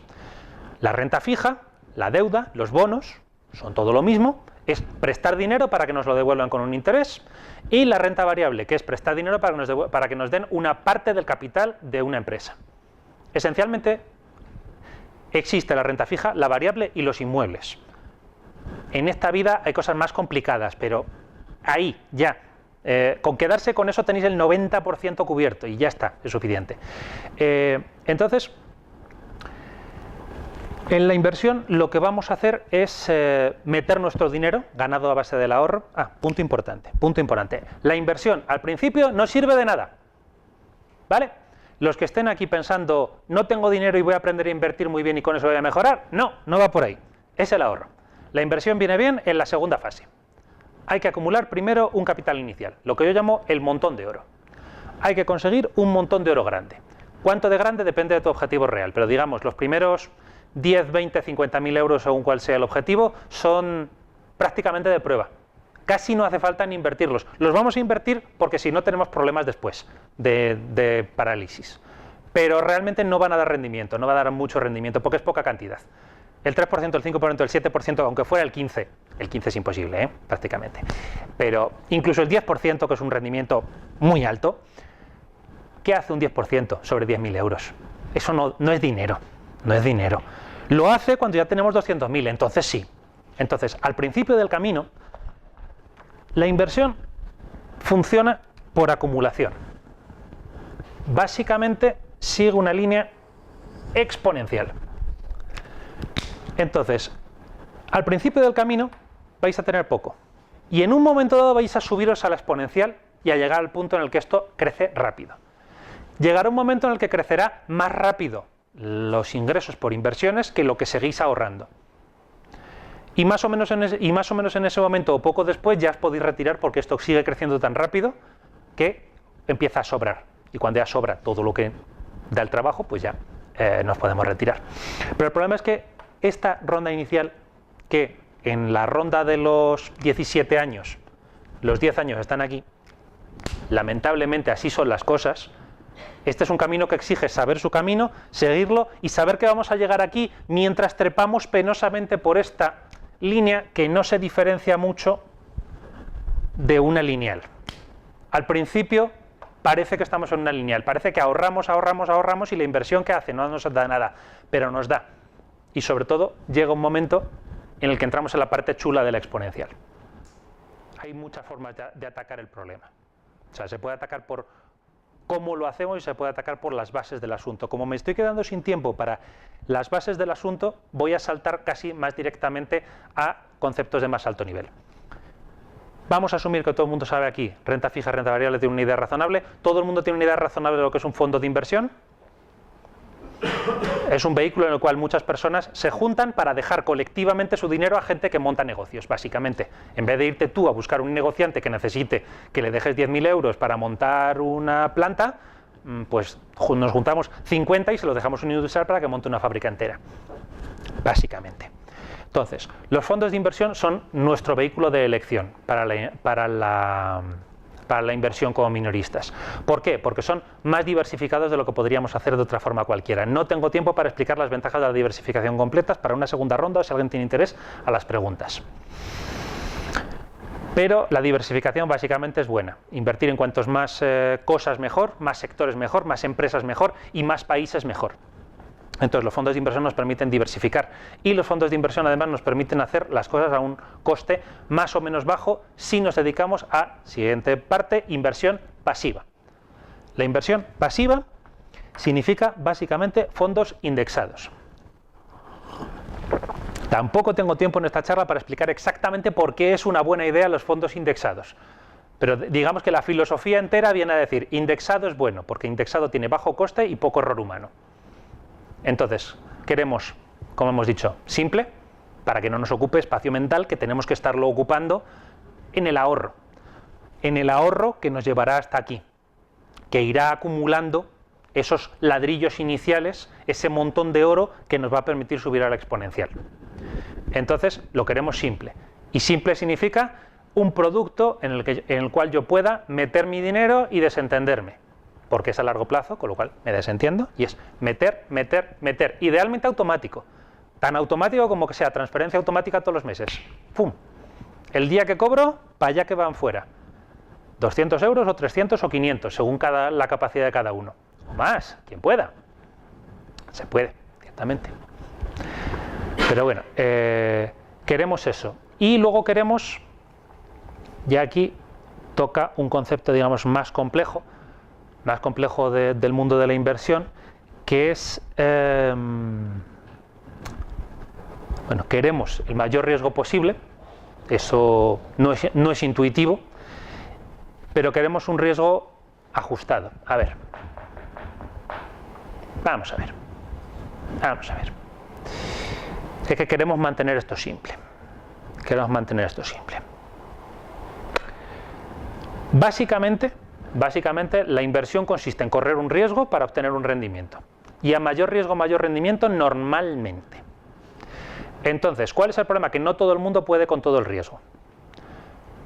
La renta fija, la deuda, los bonos, son todo lo mismo. es prestar dinero para que nos lo devuelvan con un interés, y la renta variable, que es prestar dinero para que nos den una parte del capital de una empresa. Esencialmente existe la renta fija, la variable y los inmuebles. En esta vida hay cosas más complicadas, pero ahí ya, con quedarse con eso tenéis el 90% cubierto y ya está, es suficiente. Entonces, en la inversión lo que vamos a hacer es meter nuestro dinero ganado a base del ahorro. Punto importante, punto importante. La inversión al principio no sirve de nada, ¿vale? Los que estén aquí pensando, no tengo dinero y voy a aprender a invertir muy bien y con eso voy a mejorar, no, no va por ahí, es el ahorro. La inversión viene bien en la segunda fase. Hay que acumular primero un capital inicial, lo que yo llamo el montón de oro. Hay que conseguir un montón de oro grande. ¿Cuánto de grande? Depende de tu objetivo real, pero digamos, los primeros 10, 20, 50.000 euros, según cuál sea el objetivo, son prácticamente de prueba. Casi no hace falta ni invertirlos. Los vamos a invertir porque si no tenemos problemas después de parálisis. Pero realmente no van a dar rendimiento, no va a dar mucho rendimiento porque es poca cantidad. El 3%, el 5%, el 7%, aunque fuera el 15%, el 15% es imposible, prácticamente. Pero incluso el 10%, que es un rendimiento muy alto, ¿qué hace un 10% sobre 10.000 euros? Eso no es dinero, no es dinero. Lo hace cuando ya tenemos 200.000, entonces sí. Entonces, al principio del camino, la inversión funciona por acumulación. Básicamente sigue una línea exponencial. Entonces, al principio del camino vais a tener poco. Y en un momento dado vais a subiros a la exponencial y a llegar al punto en el que esto crece rápido. Llegará un momento en el que crecerá más rápido los ingresos por inversiones que lo que seguís ahorrando. Y más o menos en ese momento o poco después ya os podéis retirar porque esto sigue creciendo tan rápido que empieza a sobrar. Y cuando ya sobra todo lo que da el trabajo, pues ya nos podemos retirar. Pero el problema es que esta ronda inicial, que en la ronda de los 17 años, los 10 años están aquí, lamentablemente así son las cosas. Este es un camino que exige saber su camino, seguirlo y saber que vamos a llegar aquí mientras trepamos penosamente por esta línea que no se diferencia mucho de una lineal. Al principio parece que estamos en una lineal, parece que ahorramos y la inversión que hace no nos da nada, pero nos da. Y sobre todo llega un momento en el que entramos en la parte chula de la exponencial. Hay muchas formas de atacar el problema. O sea, se puede atacar por cómo lo hacemos y se puede atacar por las bases del asunto. Como me estoy quedando sin tiempo para las bases del asunto, voy a saltar casi más directamente a conceptos de más alto nivel. Vamos a asumir que todo el mundo sabe aquí, renta fija, renta variable, tiene una idea razonable. ¿Todo el mundo tiene una idea razonable de lo que es un fondo de inversión? Es un vehículo en el cual muchas personas se juntan para dejar colectivamente su dinero a gente que monta negocios, básicamente. En vez de irte tú a buscar un negociante que necesite que le dejes 10.000 euros para montar una planta, pues nos juntamos 50 y se los dejamos a un industrial para que monte una fábrica entera, básicamente. Entonces, los fondos de inversión son nuestro vehículo de elección para la inversión como minoristas. ¿Por qué? Porque son más diversificados de lo que podríamos hacer de otra forma cualquiera. No tengo tiempo para explicar las ventajas de la diversificación completas. Para una segunda ronda, o si alguien tiene interés, a las preguntas. Pero la diversificación básicamente es buena. Invertir en cuantos más cosas mejor, más sectores mejor, más empresas mejor y más países mejor. Entonces los fondos de inversión nos permiten diversificar y los fondos de inversión además nos permiten hacer las cosas a un coste más o menos bajo si nos dedicamos a, siguiente parte, inversión pasiva. La inversión pasiva significa básicamente fondos indexados. Tampoco tengo tiempo en esta charla para explicar exactamente por qué es una buena idea los fondos indexados. Pero digamos que la filosofía entera viene a decir indexado es bueno porque indexado tiene bajo coste y poco error humano. Entonces, queremos, como hemos dicho, simple, para que no nos ocupe espacio mental, que tenemos que estarlo ocupando en el ahorro que nos llevará hasta aquí, que irá acumulando esos ladrillos iniciales, ese montón de oro que nos va a permitir subir a la exponencial. Entonces, lo queremos simple. Y simple significa un producto en el cual yo pueda meter mi dinero y desentenderme. Porque es a largo plazo, con lo cual me desentiendo, y es meter, idealmente automático, tan automático como que sea transferencia automática todos los meses, ¡pum!, El día que cobro, para allá que van fuera. 200 euros o 300 o 500, según la capacidad de cada uno. O más, quien pueda. Se puede, ciertamente. Pero bueno, queremos eso. Y luego queremos, ya aquí toca un concepto, digamos, más complejo del mundo de la inversión, que es, bueno, queremos el mayor riesgo posible. Eso no es intuitivo, pero queremos un riesgo ajustado. A ver, vamos a ver. Es que queremos mantener esto simple. Básicamente, la inversión consiste en correr un riesgo para obtener un rendimiento. Y a mayor riesgo, mayor rendimiento normalmente. Entonces, ¿cuál es el problema? Que no todo el mundo puede con todo el riesgo.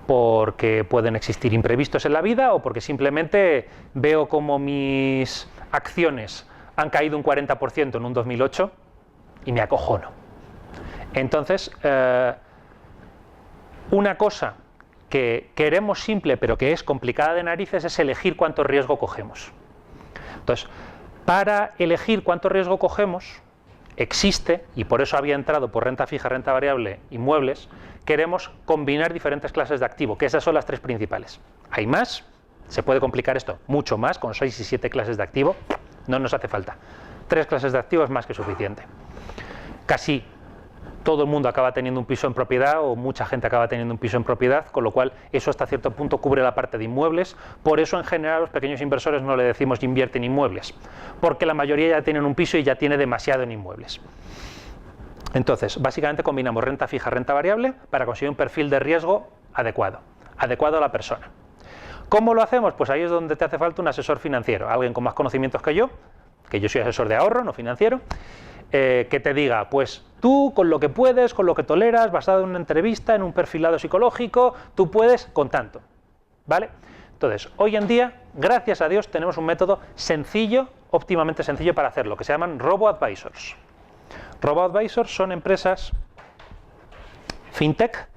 Porque pueden existir imprevistos en la vida o porque simplemente veo como mis acciones han caído un 40% en un 2008 y me acojono. Entonces, una cosa que queremos simple pero que es complicada de narices es elegir cuánto riesgo cogemos. Entonces, para elegir cuánto riesgo cogemos, existe, y por eso había entrado por renta fija, renta variable, inmuebles, queremos combinar diferentes clases de activo, que esas son las tres principales. Hay más, se puede complicar esto mucho más, con 6 y 7 clases de activo, no nos hace falta. 3 clases de activo es más que suficiente. Casi todo el mundo acaba teniendo un piso en propiedad o mucha gente acaba teniendo un piso en propiedad, con lo cual eso hasta cierto punto cubre la parte de inmuebles. Por eso en general a los pequeños inversores no le decimos invierte en inmuebles, porque la mayoría ya tienen un piso y ya tiene demasiado en inmuebles. Entonces, básicamente combinamos renta fija, renta variable para conseguir un perfil de riesgo adecuado a la persona. ¿Cómo lo hacemos? Pues ahí es donde te hace falta un asesor financiero, alguien con más conocimientos que yo soy asesor de ahorro, no financiero, que te diga, pues tú con lo que puedes, con lo que toleras, basado en una entrevista, en un perfilado psicológico, tú puedes con tanto, ¿vale? Entonces, hoy en día, gracias a Dios, tenemos un método sencillo, óptimamente sencillo para hacerlo, que se llaman robo-advisors. Robo-advisors son empresas fintech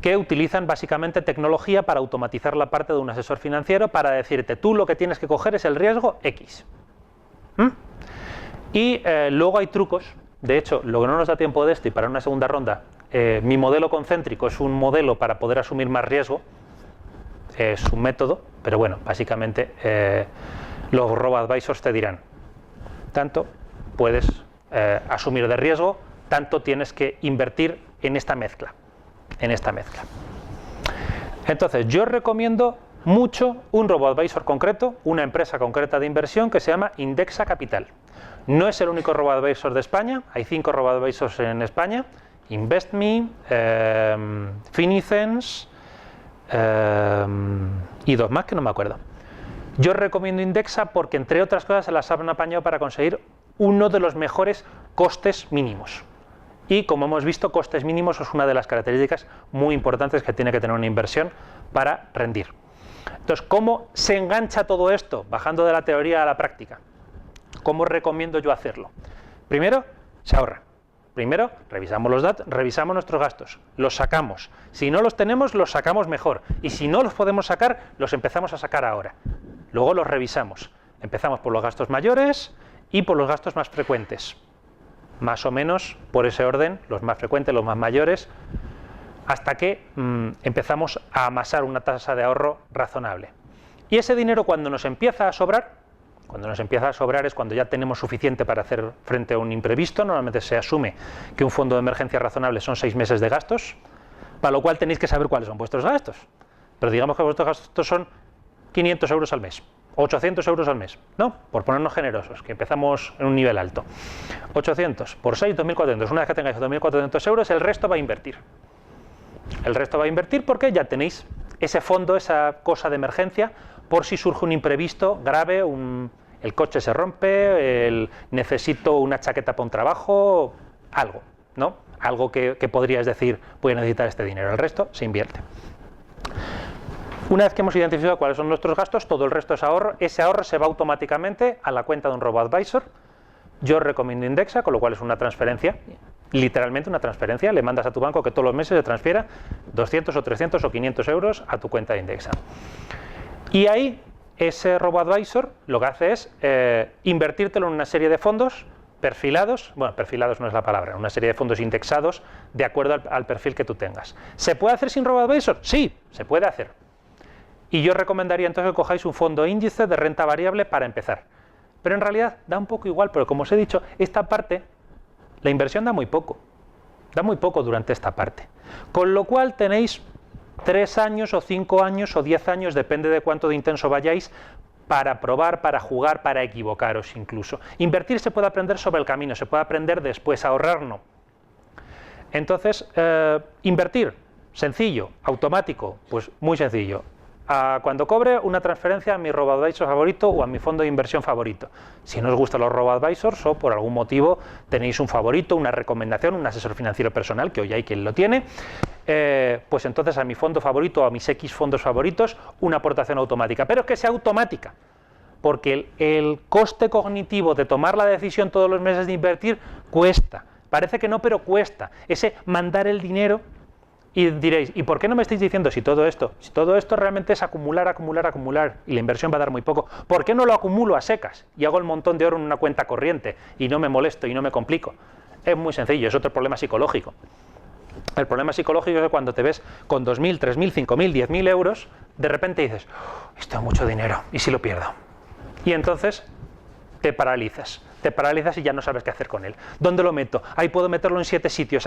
que utilizan básicamente tecnología para automatizar la parte de un asesor financiero para decirte, tú lo que tienes que coger es el riesgo X. Y luego hay trucos. De hecho, lo que no nos da tiempo de esto y para una segunda ronda, mi modelo concéntrico es un modelo para poder asumir más riesgo, es un método, pero bueno, básicamente los robo-advisors te dirán, tanto puedes asumir de riesgo, tanto tienes que invertir en esta mezcla. Entonces, yo recomiendo mucho un robo-advisor concreto, una empresa concreta de inversión que se llama Indexa Capital. No es el único robo-advisor de España, hay 5 robo-advisors en España, InvestMe, Finicens y 2 más que no me acuerdo. Yo recomiendo Indexa porque, entre otras cosas, se las han apañado para conseguir uno de los mejores costes mínimos. Y como hemos visto, costes mínimos es una de las características muy importantes que tiene que tener una inversión para rendir. Entonces, ¿cómo se engancha todo esto? Bajando de la teoría a la práctica. ¿Cómo recomiendo yo hacerlo? Primero, se ahorra. Primero, revisamos los datos, revisamos nuestros gastos, los sacamos. Si no los tenemos, los sacamos mejor. Y si no los podemos sacar, los empezamos a sacar ahora. Luego los revisamos. Empezamos por los gastos mayores y por los gastos más frecuentes. Más o menos por ese orden, los más frecuentes, los más mayores, hasta que empezamos a amasar una tasa de ahorro razonable. Y ese dinero, cuando nos empieza a sobrar, es cuando ya tenemos suficiente para hacer frente a un imprevisto. Normalmente se asume que un fondo de emergencia razonable son 6 meses de gastos, para lo cual tenéis que saber cuáles son vuestros gastos. Pero digamos que vuestros gastos son 500 euros al mes, 800 euros al mes, ¿no? Por ponernos generosos, que empezamos en un nivel alto. 800 por 6, 2.400. Una vez que tengáis 2.400 euros, el resto va a invertir. El resto va a invertir porque ya tenéis ese fondo, esa cosa de emergencia, por si surge un imprevisto grave, el coche se rompe, necesito una chaqueta para un trabajo, algo, ¿no? Algo que podrías decir, voy a necesitar este dinero. El resto se invierte. Una vez que hemos identificado cuáles son nuestros gastos, todo el resto es ahorro. Ese ahorro se va automáticamente a la cuenta de un robo-advisor. Yo recomiendo Indexa, con lo cual es una transferencia Literalmente una transferencia, le mandas a tu banco que todos los meses se transfiera 200 o 300 o 500 euros a tu cuenta de Indexa. Y ahí ese robo-advisor lo que hace es invertírtelo en una serie de fondos perfilados, bueno, perfilados no es la palabra, una serie de fondos indexados de acuerdo al perfil que tú tengas. ¿Se puede hacer sin robo-advisor? Sí, se puede hacer. Y yo recomendaría entonces que cojáis un fondo índice de renta variable para empezar. Pero en realidad da un poco igual, porque como os he dicho, esta parte, la inversión da muy poco durante esta parte. Con lo cual tenéis 3 años o 5 años o 10 años, depende de cuánto de intenso vayáis, para probar, para jugar, para equivocaros incluso. Invertir se puede aprender sobre el camino, se puede aprender después, ahorrar no. Entonces, invertir, sencillo, automático, pues muy sencillo. Cuando cobre una transferencia a mi robo-advisor favorito o a mi fondo de inversión favorito. Si no os gustan los robo-advisors o por algún motivo tenéis un favorito, una recomendación, un asesor financiero personal, que hoy hay quien lo tiene, pues entonces a mi fondo favorito o a mis X fondos favoritos una aportación automática. Pero que sea automática, porque el coste cognitivo de tomar la decisión todos los meses de invertir cuesta. Parece que no, pero cuesta. Ese mandar el dinero. Y diréis, ¿y por qué no me estáis diciendo si todo esto realmente es acumular, acumular, acumular y la inversión va a dar muy poco? ¿Por qué no lo acumulo a secas y hago el montón de oro en una cuenta corriente y no me molesto y no me complico? Es muy sencillo, es otro problema psicológico. El problema psicológico es que cuando te ves con 2.000, 3.000, 5.000, 10.000 euros, de repente dices, esto es mucho dinero, ¿y si lo pierdo? Y entonces te paralizas y ya no sabes qué hacer con él. ¿Dónde lo meto? Ahí puedo meterlo en 7 sitios,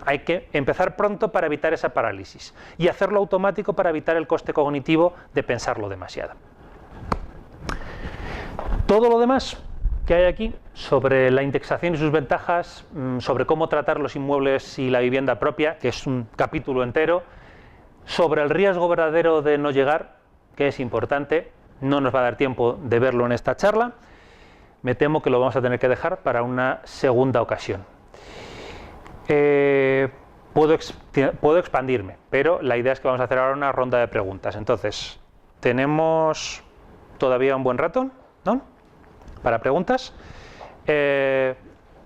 hay que empezar pronto para evitar esa parálisis y hacerlo automático para evitar el coste cognitivo de pensarlo demasiado. Todo lo demás que hay aquí sobre la indexación y sus ventajas, sobre cómo tratar los inmuebles y la vivienda propia, que es un capítulo entero, sobre el riesgo verdadero de no llegar, que es importante, no nos va a dar tiempo de verlo en esta charla, me temo que lo vamos a tener que dejar para una segunda ocasión. Puedo expandirme, pero la idea es que vamos a hacer ahora una ronda de preguntas. Entonces, tenemos todavía un buen rato, ¿no?, para preguntas.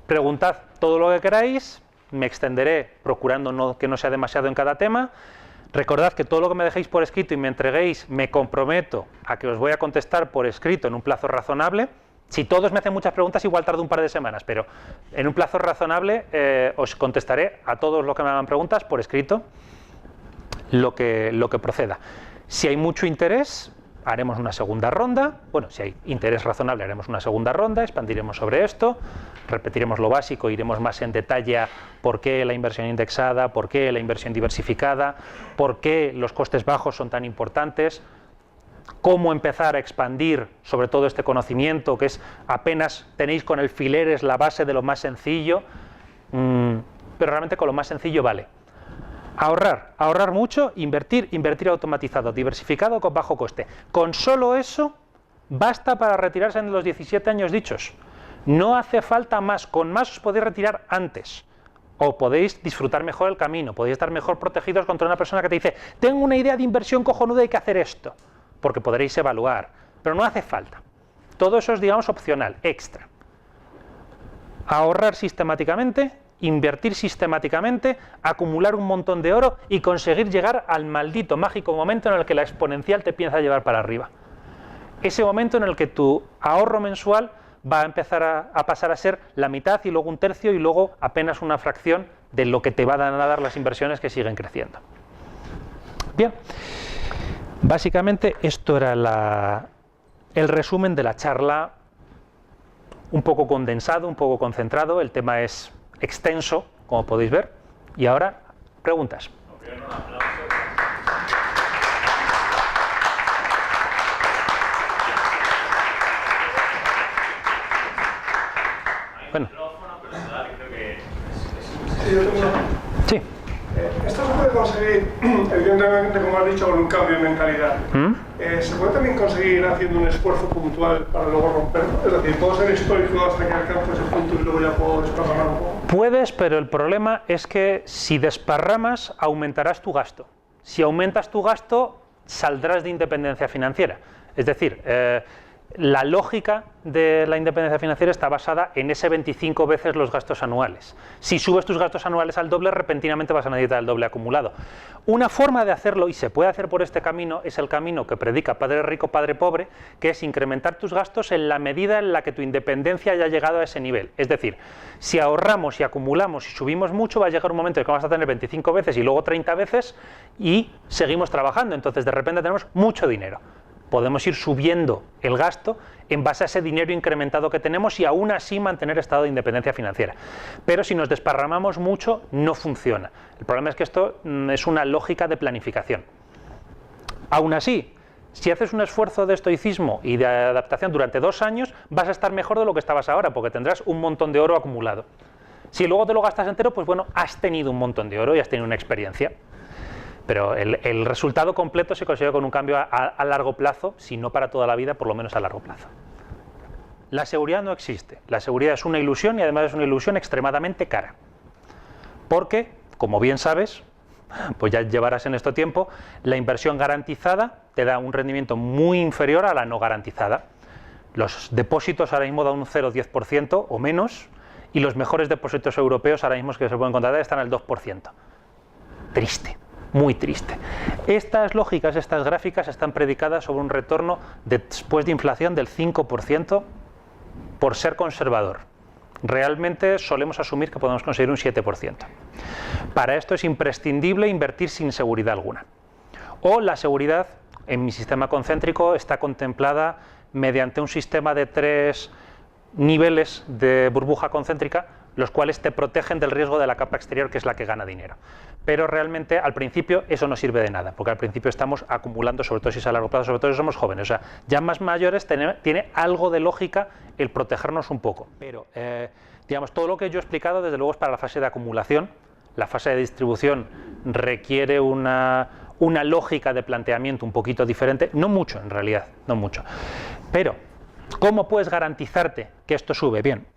Preguntad todo lo que queráis, me extenderé procurando que no sea demasiado en cada tema. Recordad que todo lo que me dejéis por escrito y me entreguéis, me comprometo a que os voy a contestar por escrito en un plazo razonable. Si todos me hacen muchas preguntas, igual tardo un par de semanas, pero en un plazo razonable os contestaré a todos los que me hagan preguntas por escrito lo que proceda. Si hay mucho interés, haremos una segunda ronda. Bueno, si hay interés razonable, haremos una segunda ronda, expandiremos sobre esto, repetiremos lo básico, iremos más en detalle a por qué la inversión indexada, por qué la inversión diversificada, por qué los costes bajos son tan importantes, cómo empezar a expandir sobre todo este conocimiento, que es apenas tenéis con el filer, es la base de lo más sencillo, pero realmente con lo más sencillo vale. Ahorrar mucho, invertir automatizado, diversificado con bajo coste. Con solo eso basta para retirarse en los 17 años dichos. No hace falta más, con más os podéis retirar antes. O podéis disfrutar mejor el camino, podéis estar mejor protegidos contra una persona que te dice, tengo una idea de inversión cojonuda, hay que hacer esto. Porque podréis evaluar, pero no hace falta. Todo eso es, digamos, opcional, extra. Ahorrar sistemáticamente, invertir sistemáticamente, acumular un montón de oro y conseguir llegar al maldito mágico momento en el que la exponencial te empieza a llevar para arriba. Ese momento en el que tu ahorro mensual va a empezar a pasar a ser la mitad y luego un tercio y luego apenas una fracción de lo que te van a dar las inversiones que siguen creciendo. Bien. Básicamente esto era el resumen de la charla, un poco condensado, un poco concentrado. El tema es extenso, como podéis ver. Y ahora, preguntas. Bueno. Sí. Esto se puede conseguir, evidentemente, como has dicho, con un cambio de mentalidad. ¿Se puede también conseguir haciendo un esfuerzo puntual para luego romperlo? Es decir, ¿puedo ser estoico hasta que alcance ese punto y luego ya puedo desparramar un poco? Puedes, pero el problema es que si desparramas, aumentarás tu gasto. Si aumentas tu gasto, saldrás de independencia financiera. Es decir, la lógica de la independencia financiera está basada en ese 25 veces los gastos anuales. Si subes tus gastos anuales al doble, repentinamente vas a necesitar el doble acumulado. Una forma de hacerlo, y se puede hacer por este camino, es el camino que predica Padre Rico, Padre Pobre, que es incrementar tus gastos en la medida en la que tu independencia haya llegado a ese nivel. Es decir, si ahorramos y acumulamos y subimos mucho, va a llegar un momento en que vamos a tener 25 veces y luego 30 veces y seguimos trabajando. Entonces, de repente tenemos mucho dinero. Podemos ir subiendo el gasto en base a ese dinero incrementado que tenemos y aún así mantener estado de independencia financiera. Pero si nos desparramamos mucho, no funciona. El problema es que esto es una lógica de planificación. Aún así, si haces un esfuerzo de estoicismo y de adaptación durante 2 años, vas a estar mejor de lo que estabas ahora, porque tendrás un montón de oro acumulado. Si luego te lo gastas entero, pues bueno, has tenido un montón de oro y has tenido una experiencia. Pero el resultado completo se consigue con un cambio a largo plazo, si no para toda la vida, por lo menos a largo plazo. La seguridad no existe. La seguridad es una ilusión y además es una ilusión extremadamente cara. Porque, como bien sabes, pues ya llevarás en esto tiempo, la inversión garantizada te da un rendimiento muy inferior a la no garantizada. Los depósitos ahora mismo dan un 0,10% o menos y los mejores depósitos europeos ahora mismo que se pueden contratar están al 2%. Triste. Muy triste. Estas lógicas, estas gráficas están predicadas sobre un retorno después de inflación del 5% por ser conservador. Realmente solemos asumir que podemos conseguir un 7%. Para esto es imprescindible invertir sin seguridad alguna. O la seguridad, en mi sistema concéntrico, está contemplada mediante un sistema de 3 niveles de burbuja concéntrica, los cuales te protegen del riesgo de la capa exterior, que es la que gana dinero. Pero realmente al principio eso no sirve de nada, porque al principio estamos acumulando, sobre todo si es a largo plazo, sobre todo si somos jóvenes. O sea, ya más mayores tiene algo de lógica el protegernos un poco. Pero, digamos, todo lo que yo he explicado, desde luego, es para la fase de acumulación. La fase de distribución requiere una lógica de planteamiento un poquito diferente, no mucho en realidad, no mucho. Pero, ¿cómo puedes garantizarte que esto sube? Bien,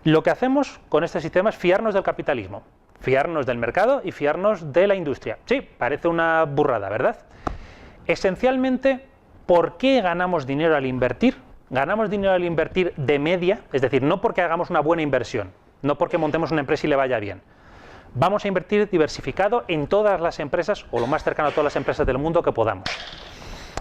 lo que hacemos con este sistema es fiarnos del capitalismo. Fiarnos del mercado y fiarnos de la industria. Sí, parece una burrada, ¿verdad? Esencialmente, ¿por qué ganamos dinero al invertir? Ganamos dinero al invertir de media, es decir, no porque hagamos una buena inversión, no porque montemos una empresa y le vaya bien. Vamos a invertir diversificado en todas las empresas, o lo más cercano a todas las empresas del mundo que podamos.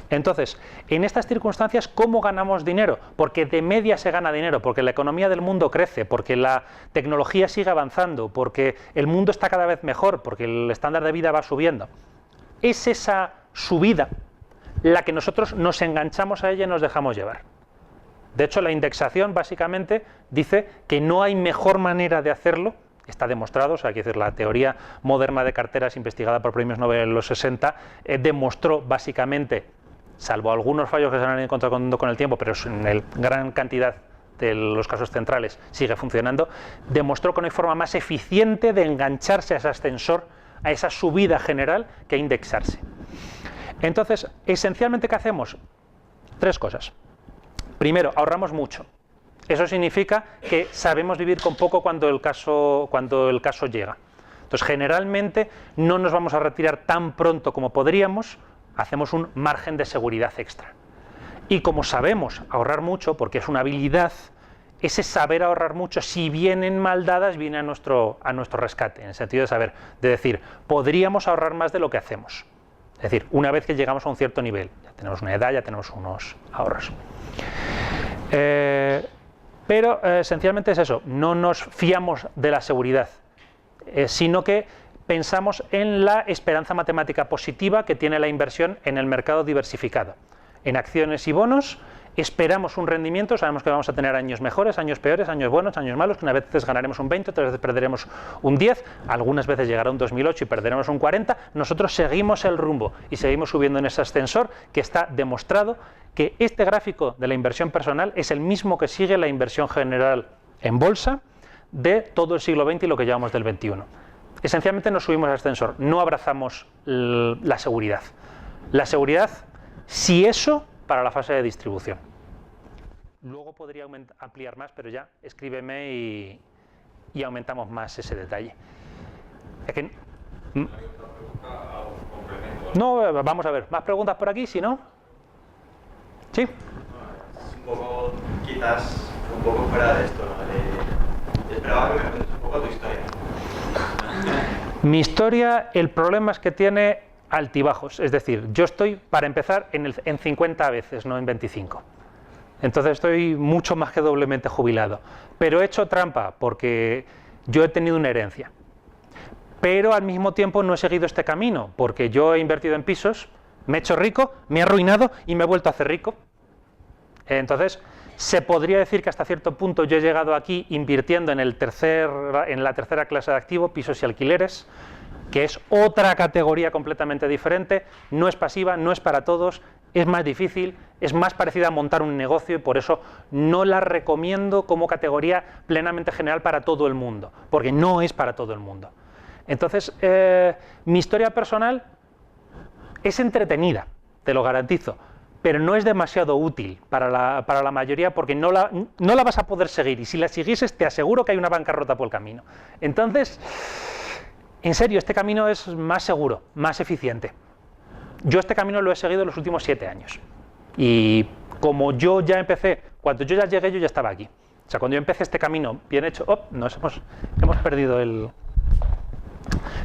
Entonces, en estas circunstancias, ¿cómo ganamos dinero? Porque de media se gana dinero, porque la economía del mundo crece, porque la tecnología sigue avanzando, porque el mundo está cada vez mejor, porque el estándar de vida va subiendo. Es esa subida la que nosotros nos enganchamos a ella y nos dejamos llevar. De hecho, la indexación básicamente dice que no hay mejor manera de hacerlo. Está demostrado, o sea, quiero decir, la teoría moderna de carteras investigada por premios Nobel en los 60 demostró básicamente, salvo algunos fallos que se han encontrado con el tiempo, pero en gran cantidad de los casos centrales sigue funcionando, demostró que no hay forma más eficiente de engancharse a ese ascensor, a esa subida general, que indexarse. Entonces, esencialmente, ¿qué hacemos? 3 cosas. Primero, ahorramos mucho. Eso significa que sabemos vivir con poco cuando el caso llega. Entonces, generalmente no nos vamos a retirar tan pronto como podríamos, hacemos un margen de seguridad extra. Y como sabemos ahorrar mucho, porque es una habilidad, ese saber ahorrar mucho, si vienen mal dadas, viene a nuestro rescate, en el sentido de saber, de decir, podríamos ahorrar más de lo que hacemos. Es decir, una vez que llegamos a un cierto nivel, ya tenemos una edad, ya tenemos unos ahorros. Pero esencialmente es eso, no nos fiamos de la seguridad, sino que pensamos en la esperanza matemática positiva que tiene la inversión en el mercado diversificado. En acciones y bonos esperamos un rendimiento, sabemos que vamos a tener años mejores, años peores, años buenos, años malos, que unas veces ganaremos un 20, otras veces perderemos un 10, algunas veces llegará un 2008 y perderemos un 40, nosotros seguimos el rumbo y seguimos subiendo en ese ascensor, que está demostrado que este gráfico de la inversión personal es el mismo que sigue la inversión general en bolsa de todo el siglo XX y lo que llevamos del XXI. Esencialmente nos subimos al ascensor, no abrazamos la seguridad. La seguridad, si eso, para la fase de distribución. Luego podría ampliar más, pero ya escríbeme y aumentamos más ese detalle. Es que, no, vamos a ver, ¿más preguntas por aquí? Si no, ¿sí? Si un poco, quizás, un poco fuera de esto, ¿no? Esperaba que me cuentes un poco tu historia. Mi historia, el problema es que tiene altibajos, es decir, yo estoy, para empezar, en 50 veces, no en 25. Entonces estoy mucho más que doblemente jubilado. Pero he hecho trampa, porque yo he tenido una herencia. Pero al mismo tiempo no he seguido este camino, porque yo he invertido en pisos, me he hecho rico, me he arruinado y me he vuelto a hacer rico. Entonces, se podría decir que hasta cierto punto yo he llegado aquí invirtiendo en la tercera clase de activo, pisos y alquileres, que es otra categoría completamente diferente, no es pasiva, no es para todos, es más difícil, es más parecida a montar un negocio y por eso no la recomiendo como categoría plenamente general para todo el mundo, porque no es para todo el mundo. Entonces, mi historia personal es entretenida, te lo garantizo, pero no es demasiado útil para la mayoría porque no la vas a poder seguir y si la siguieses te aseguro que hay una bancarrota por el camino. Entonces, en serio, este camino es más seguro, más eficiente. Yo este camino lo he seguido en los últimos 7 años y como yo ya empecé, cuando yo ya llegué yo ya estaba aquí. O sea, cuando yo empecé este camino bien hecho, hemos perdido el...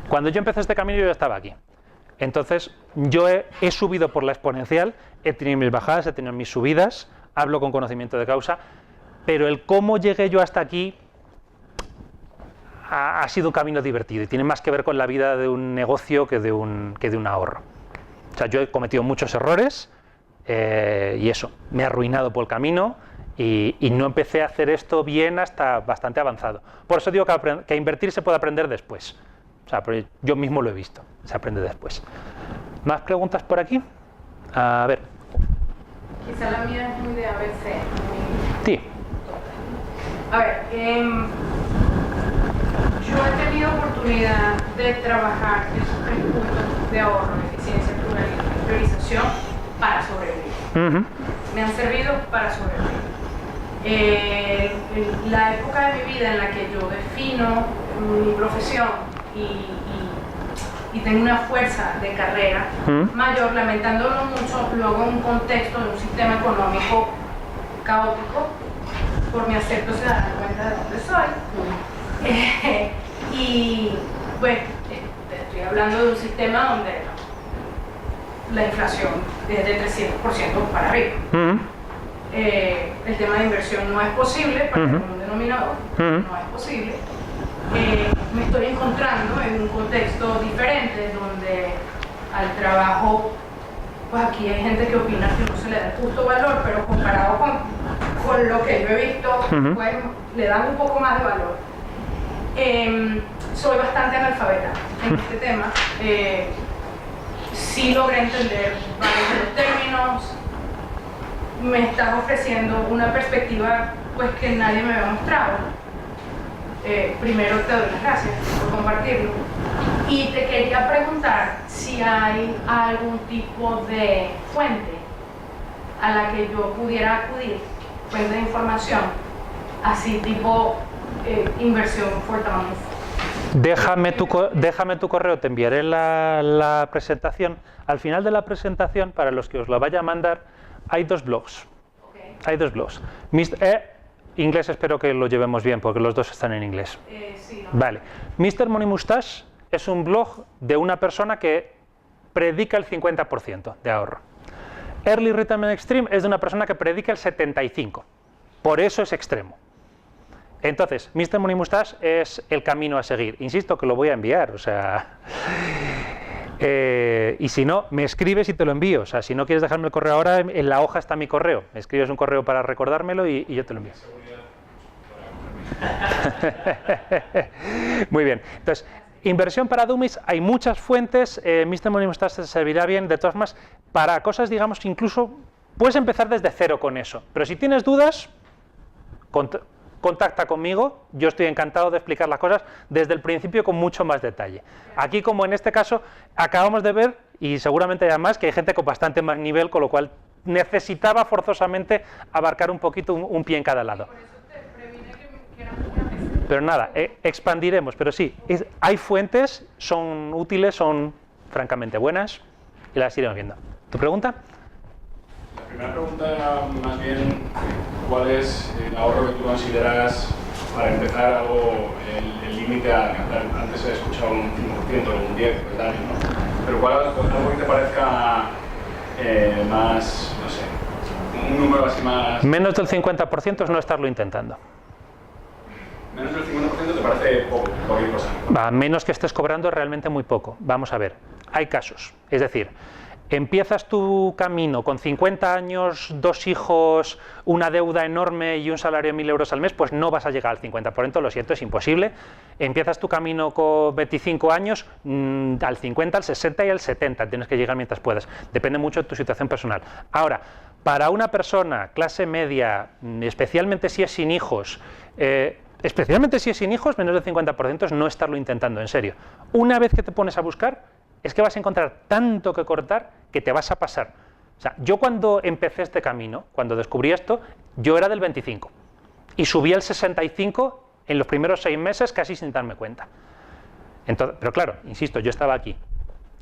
Cuando yo empecé este camino yo ya estaba aquí. Entonces, yo he subido por la exponencial, he tenido mis bajadas, he tenido mis subidas, hablo con conocimiento de causa, pero el cómo llegué yo hasta aquí ha sido un camino divertido y tiene más que ver con la vida de un negocio que de un ahorro. O sea, yo he cometido muchos errores y eso, me he arruinado por el camino y no empecé a hacer esto bien hasta bastante avanzado. Por eso digo que a invertir se puede aprender después. O sea, pero yo mismo lo he visto, se aprende después. ¿Más preguntas por aquí? A ver. Quizá la mía es muy de ABC. Sí. A ver, yo he tenido oportunidad de trabajar esos 3 puntos de ahorro, eficiencia, pluralismo y priorización para sobrevivir. Me han servido para sobrevivir. La época de mi vida en la que yo defino mi profesión y tengo una fuerza de carrera mayor, lamentándolo mucho, lo hago en un contexto de un sistema económico caótico, por mi aspecto se dan cuenta de dónde soy. Y pues estoy hablando de un sistema donde la inflación es de 300% para arriba. El tema de inversión no es posible para un denominador, no es posible. Me estoy encontrando en un contexto diferente donde al trabajo, pues aquí hay gente que opina que no se le da el justo valor, pero comparado con lo que yo he visto, pues le dan un poco más de valor. Soy bastante analfabeta en este tema, sí logré entender varios de los términos, me estás ofreciendo una perspectiva pues que nadie me había mostrado. Primero te doy las gracias por compartirlo y te quería preguntar si hay algún tipo de fuente a la que yo pudiera acudir, fuente de información, así tipo inversión for dummies. Déjame tu correo, te enviaré la presentación. Al final de la presentación, para los que os la vaya a mandar, hay 2 blogs. Okay. Hay 2 blogs. Inglés espero que lo llevemos bien, porque los 2 están en inglés. Sí, no. Vale. Mr. Money Mustache es un blog de una persona que predica el 50% de ahorro. Early Retirement Extreme es de una persona que predica el 75%. Por eso es extremo. Entonces, Mr. Money Mustache es el camino a seguir. Insisto que lo voy a enviar, o sea... y si no, me escribes y te lo envío. O sea, si no quieres dejarme el correo ahora, en la hoja está mi correo. Me escribes un correo para recordármelo y yo te lo envío. Muy bien. Entonces, inversión para dummies, hay muchas fuentes. Mr. Money Mustache te servirá bien. De todas formas, para cosas, digamos, que incluso puedes empezar desde cero con eso. Pero si tienes dudas, contacta conmigo, yo estoy encantado de explicar las cosas desde el principio con mucho más detalle. Aquí, como en este caso, acabamos de ver, y seguramente hay más, que hay gente con bastante más nivel, con lo cual necesitaba forzosamente abarcar un poquito un pie en cada lado. Por eso te previne que era una mesa. Pero nada, expandiremos, pero sí, hay fuentes, son útiles, son francamente buenas, y las iremos viendo. ¿Tu pregunta? primera pregunta era más bien cuál es el ahorro que tú consideras para empezar algo, el límite a alcanzar. Antes he escuchado un 5% o un 10%, ¿verdad? ¿No? Pero ¿cuál es algo que te parezca más, no sé, un número así más... Menos del 50% es no estarlo intentando. Menos del 50% te parece poco, cualquier cosa. A menos que estés cobrando realmente muy poco. Vamos a ver, hay casos. Es decir, empiezas tu camino con 50 años, 2 hijos, una deuda enorme y un salario de 1.000 euros al mes, pues no vas a llegar al 50%, lo siento, es imposible. Empiezas tu camino con 25 años, al 50, al 60 y al 70, tienes que llegar mientras puedas. Depende mucho de tu situación personal. Ahora, para una persona clase media, especialmente si es sin hijos, menos del 50% es no estarlo intentando, en serio. Una vez que te pones a buscar, es que vas a encontrar tanto que cortar que te vas a pasar. O sea, yo cuando empecé este camino, cuando descubrí esto, yo era del 25 y subí al 65 en los primeros 6 meses casi sin darme cuenta. Entonces, pero claro, insisto, yo estaba aquí,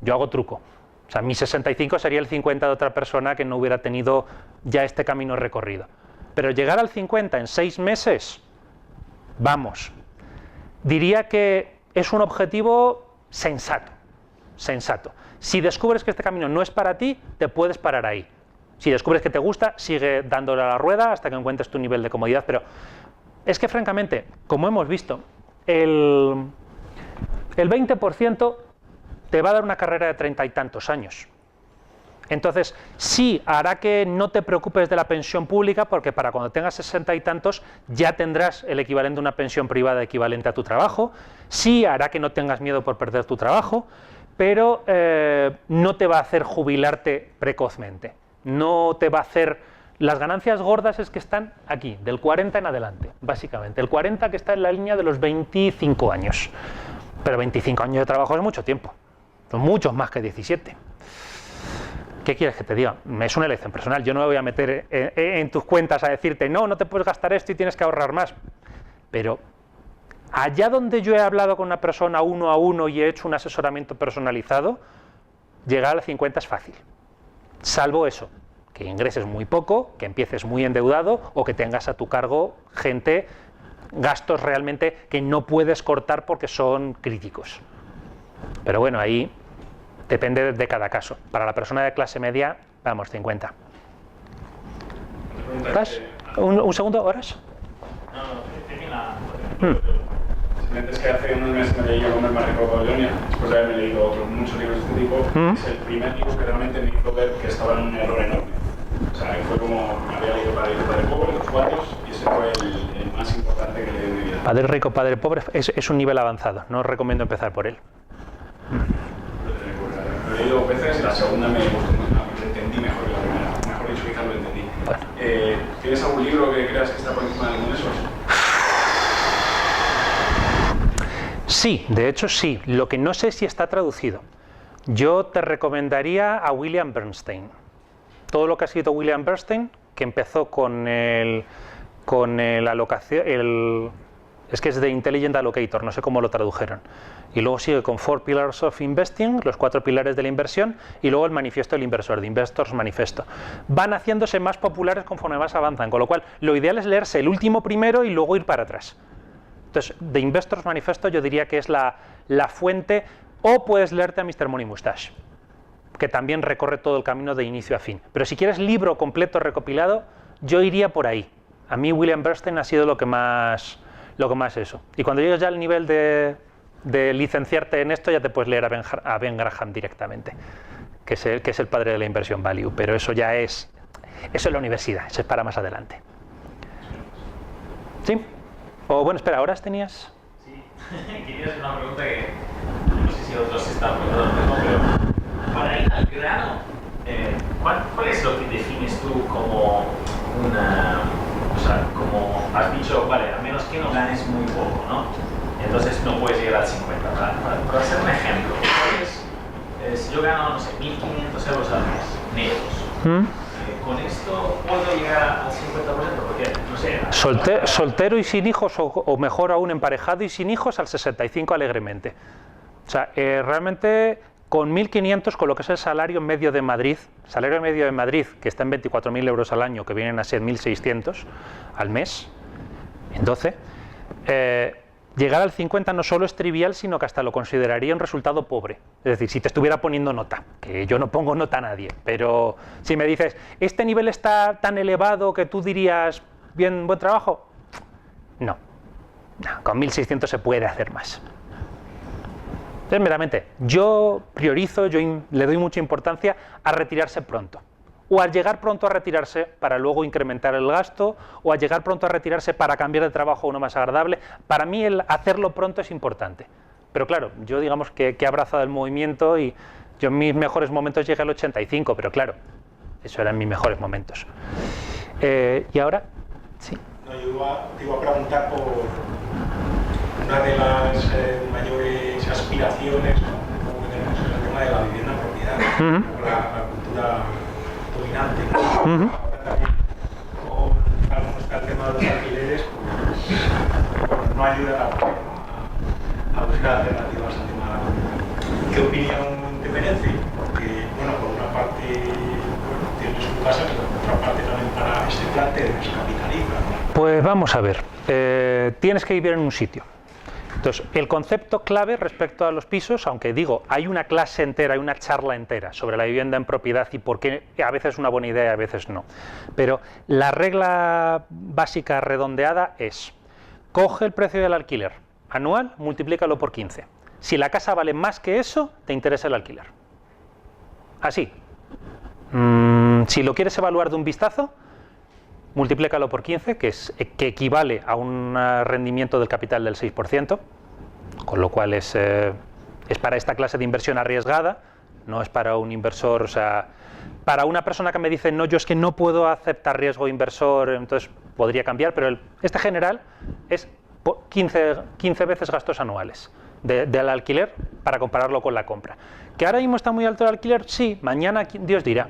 yo hago truco. O sea, mi 65 sería el 50 de otra persona que no hubiera tenido ya este camino recorrido. Pero llegar al 50 en 6 meses, vamos, diría que es un objetivo sensato. Si descubres que este camino no es para ti, te puedes parar ahí. Si descubres que te gusta, sigue dándole a la rueda hasta que encuentres tu nivel de comodidad. Pero es que francamente, como hemos visto, el 20% te va a dar una carrera de 30 y tantos años. Entonces, sí, hará que no te preocupes de la pensión pública, porque para cuando tengas 60 y tantos ya tendrás el equivalente a una pensión privada equivalente a tu trabajo. Sí, hará que no tengas miedo por perder tu trabajo, pero no te va a hacer jubilarte precozmente. No te va a hacer... Las ganancias gordas es que están aquí, del 40 en adelante, básicamente. El 40 que está en la línea de los 25 años. Pero 25 años de trabajo es mucho tiempo. Son muchos más que 17. ¿Qué quieres que te diga? Es una elección personal. Yo no me voy a meter en tus cuentas a decirte no te puedes gastar esto y tienes que ahorrar más. Pero allá donde yo he hablado con una persona uno a uno y he hecho un asesoramiento personalizado, llegar al 50 es fácil. Salvo eso, que ingreses muy poco, que empieces muy endeudado o que tengas a tu cargo gastos realmente que no puedes cortar porque son críticos. Pero bueno, ahí depende de cada caso. Para la persona de clase media, vamos, 50. ¿Estás? ¿Un segundo? ¿Horas? No, termina. Es que hace unos meses me leí El hombre más rico de Babilonia, después de haberme leído muchos libros de este tipo. Es el primer libro que realmente me hizo ver que estaba en un error enorme. O sea, fue como me había leído Padre Rico, Padre Pobre, los 4, y ese fue el más importante que leí en mi vida. Padre Rico, Padre Pobre es un nivel avanzado, no os recomiendo empezar por él. Lo he leído 2 veces y la segunda me gustó más, lo entendí mejor que la primera. Mejor dicho, quizás lo entendí. Bueno. ¿Tienes algún libro que creas que está por encima de alguno de esos? Sí, de hecho sí. Lo que no sé si está traducido. Yo te recomendaría a William Bernstein. Todo lo que ha sido William Bernstein, que empezó con el alocación, es que es de Intelligent Allocator, no sé cómo lo tradujeron. Y luego sigue con 4 Pillars of Investing, los 4 pilares de la inversión, y luego el manifiesto del inversor, The Investor's Manifesto. Van haciéndose más populares conforme más avanzan, con lo cual lo ideal es leerse el último primero y luego ir para atrás. Entonces, The Investor's Manifesto yo diría que es la fuente, o puedes leerte a Mr. Money Mustache, que también recorre todo el camino de inicio a fin. Pero si quieres libro completo recopilado, yo iría por ahí. A mí William Bernstein ha sido lo que más eso. Y cuando llegues ya al nivel de licenciarte en esto, ya te puedes leer a Ben Graham directamente, que es el padre de la inversión value. Pero eso ya es la universidad, eso es para más adelante. ¿Sí? O bueno, espera, ¿ahora tenías? Sí, quería hacer una pregunta que no sé si otros están preguntando, pero para ir al grano, ¿cuál es lo que defines tú como una... O sea, como has dicho, vale, a menos que no ganes muy poco, ¿no? Entonces no puedes llegar al 50. Para hacer un ejemplo, si yo gano, no sé, 1.500 euros al mes, netos, ¿con esto puedo llegar al 50%? Porque, no sé... Soltero y sin hijos, o mejor aún emparejado y sin hijos, al 65% alegremente. O sea, realmente con 1.500, con lo que es el salario medio de Madrid, que está en 24.000 euros al año, que vienen a ser 1.600 al mes, en 12, llegar al 50 no solo es trivial, sino que hasta lo consideraría un resultado pobre. Es decir, si te estuviera poniendo nota, que yo no pongo nota a nadie, pero si me dices, este nivel está tan elevado que tú dirías, bien, buen trabajo, no, con 1.600 se puede hacer más. Entonces, meramente, yo priorizo, yo le doy mucha importancia a retirarse pronto, o a llegar pronto a retirarse para luego incrementar el gasto, o a llegar pronto a retirarse para cambiar de trabajo a uno más agradable. Para mí el hacerlo pronto es importante, pero claro, yo digamos que he abrazado el movimiento y yo en mis mejores momentos llegué al 85, pero claro, eso eran mis mejores momentos. ¿Y ahora? Sí. No, yo te iba a preguntar por una de las mayores aspiraciones, ¿no?, que tenemos en el tema de la vivienda en propiedad, la cultura dominante. Ahora también, como está el tema de los alquileres, pues no ayuda a buscar alternativas al tema. ¿Qué opinión te merece? Porque, bueno, por una parte, bueno, tienes tu casa, pero por otra parte también para este plan te descapitaliza, ¿no? Pues vamos a ver, tienes que vivir en un sitio. Entonces, el concepto clave respecto a los pisos, aunque digo, hay una clase entera, hay una charla entera sobre la vivienda en propiedad y por qué a veces es una buena idea y a veces no. Pero la regla básica redondeada es, coge el precio del alquiler anual, multiplícalo por 15. Si la casa vale más que eso, te interesa el alquiler. Así. Si lo quieres evaluar de un vistazo, multiplícalo por 15, que equivale a un rendimiento del capital del 6%, con lo cual es para esta clase de inversión arriesgada, no es para un inversor, o sea, para una persona que me dice, no, yo es que no puedo aceptar riesgo inversor, entonces podría cambiar, pero este general es 15 veces gastos anuales del alquiler para compararlo con la compra. ¿Que ahora mismo está muy alto el alquiler? Sí, mañana Dios dirá.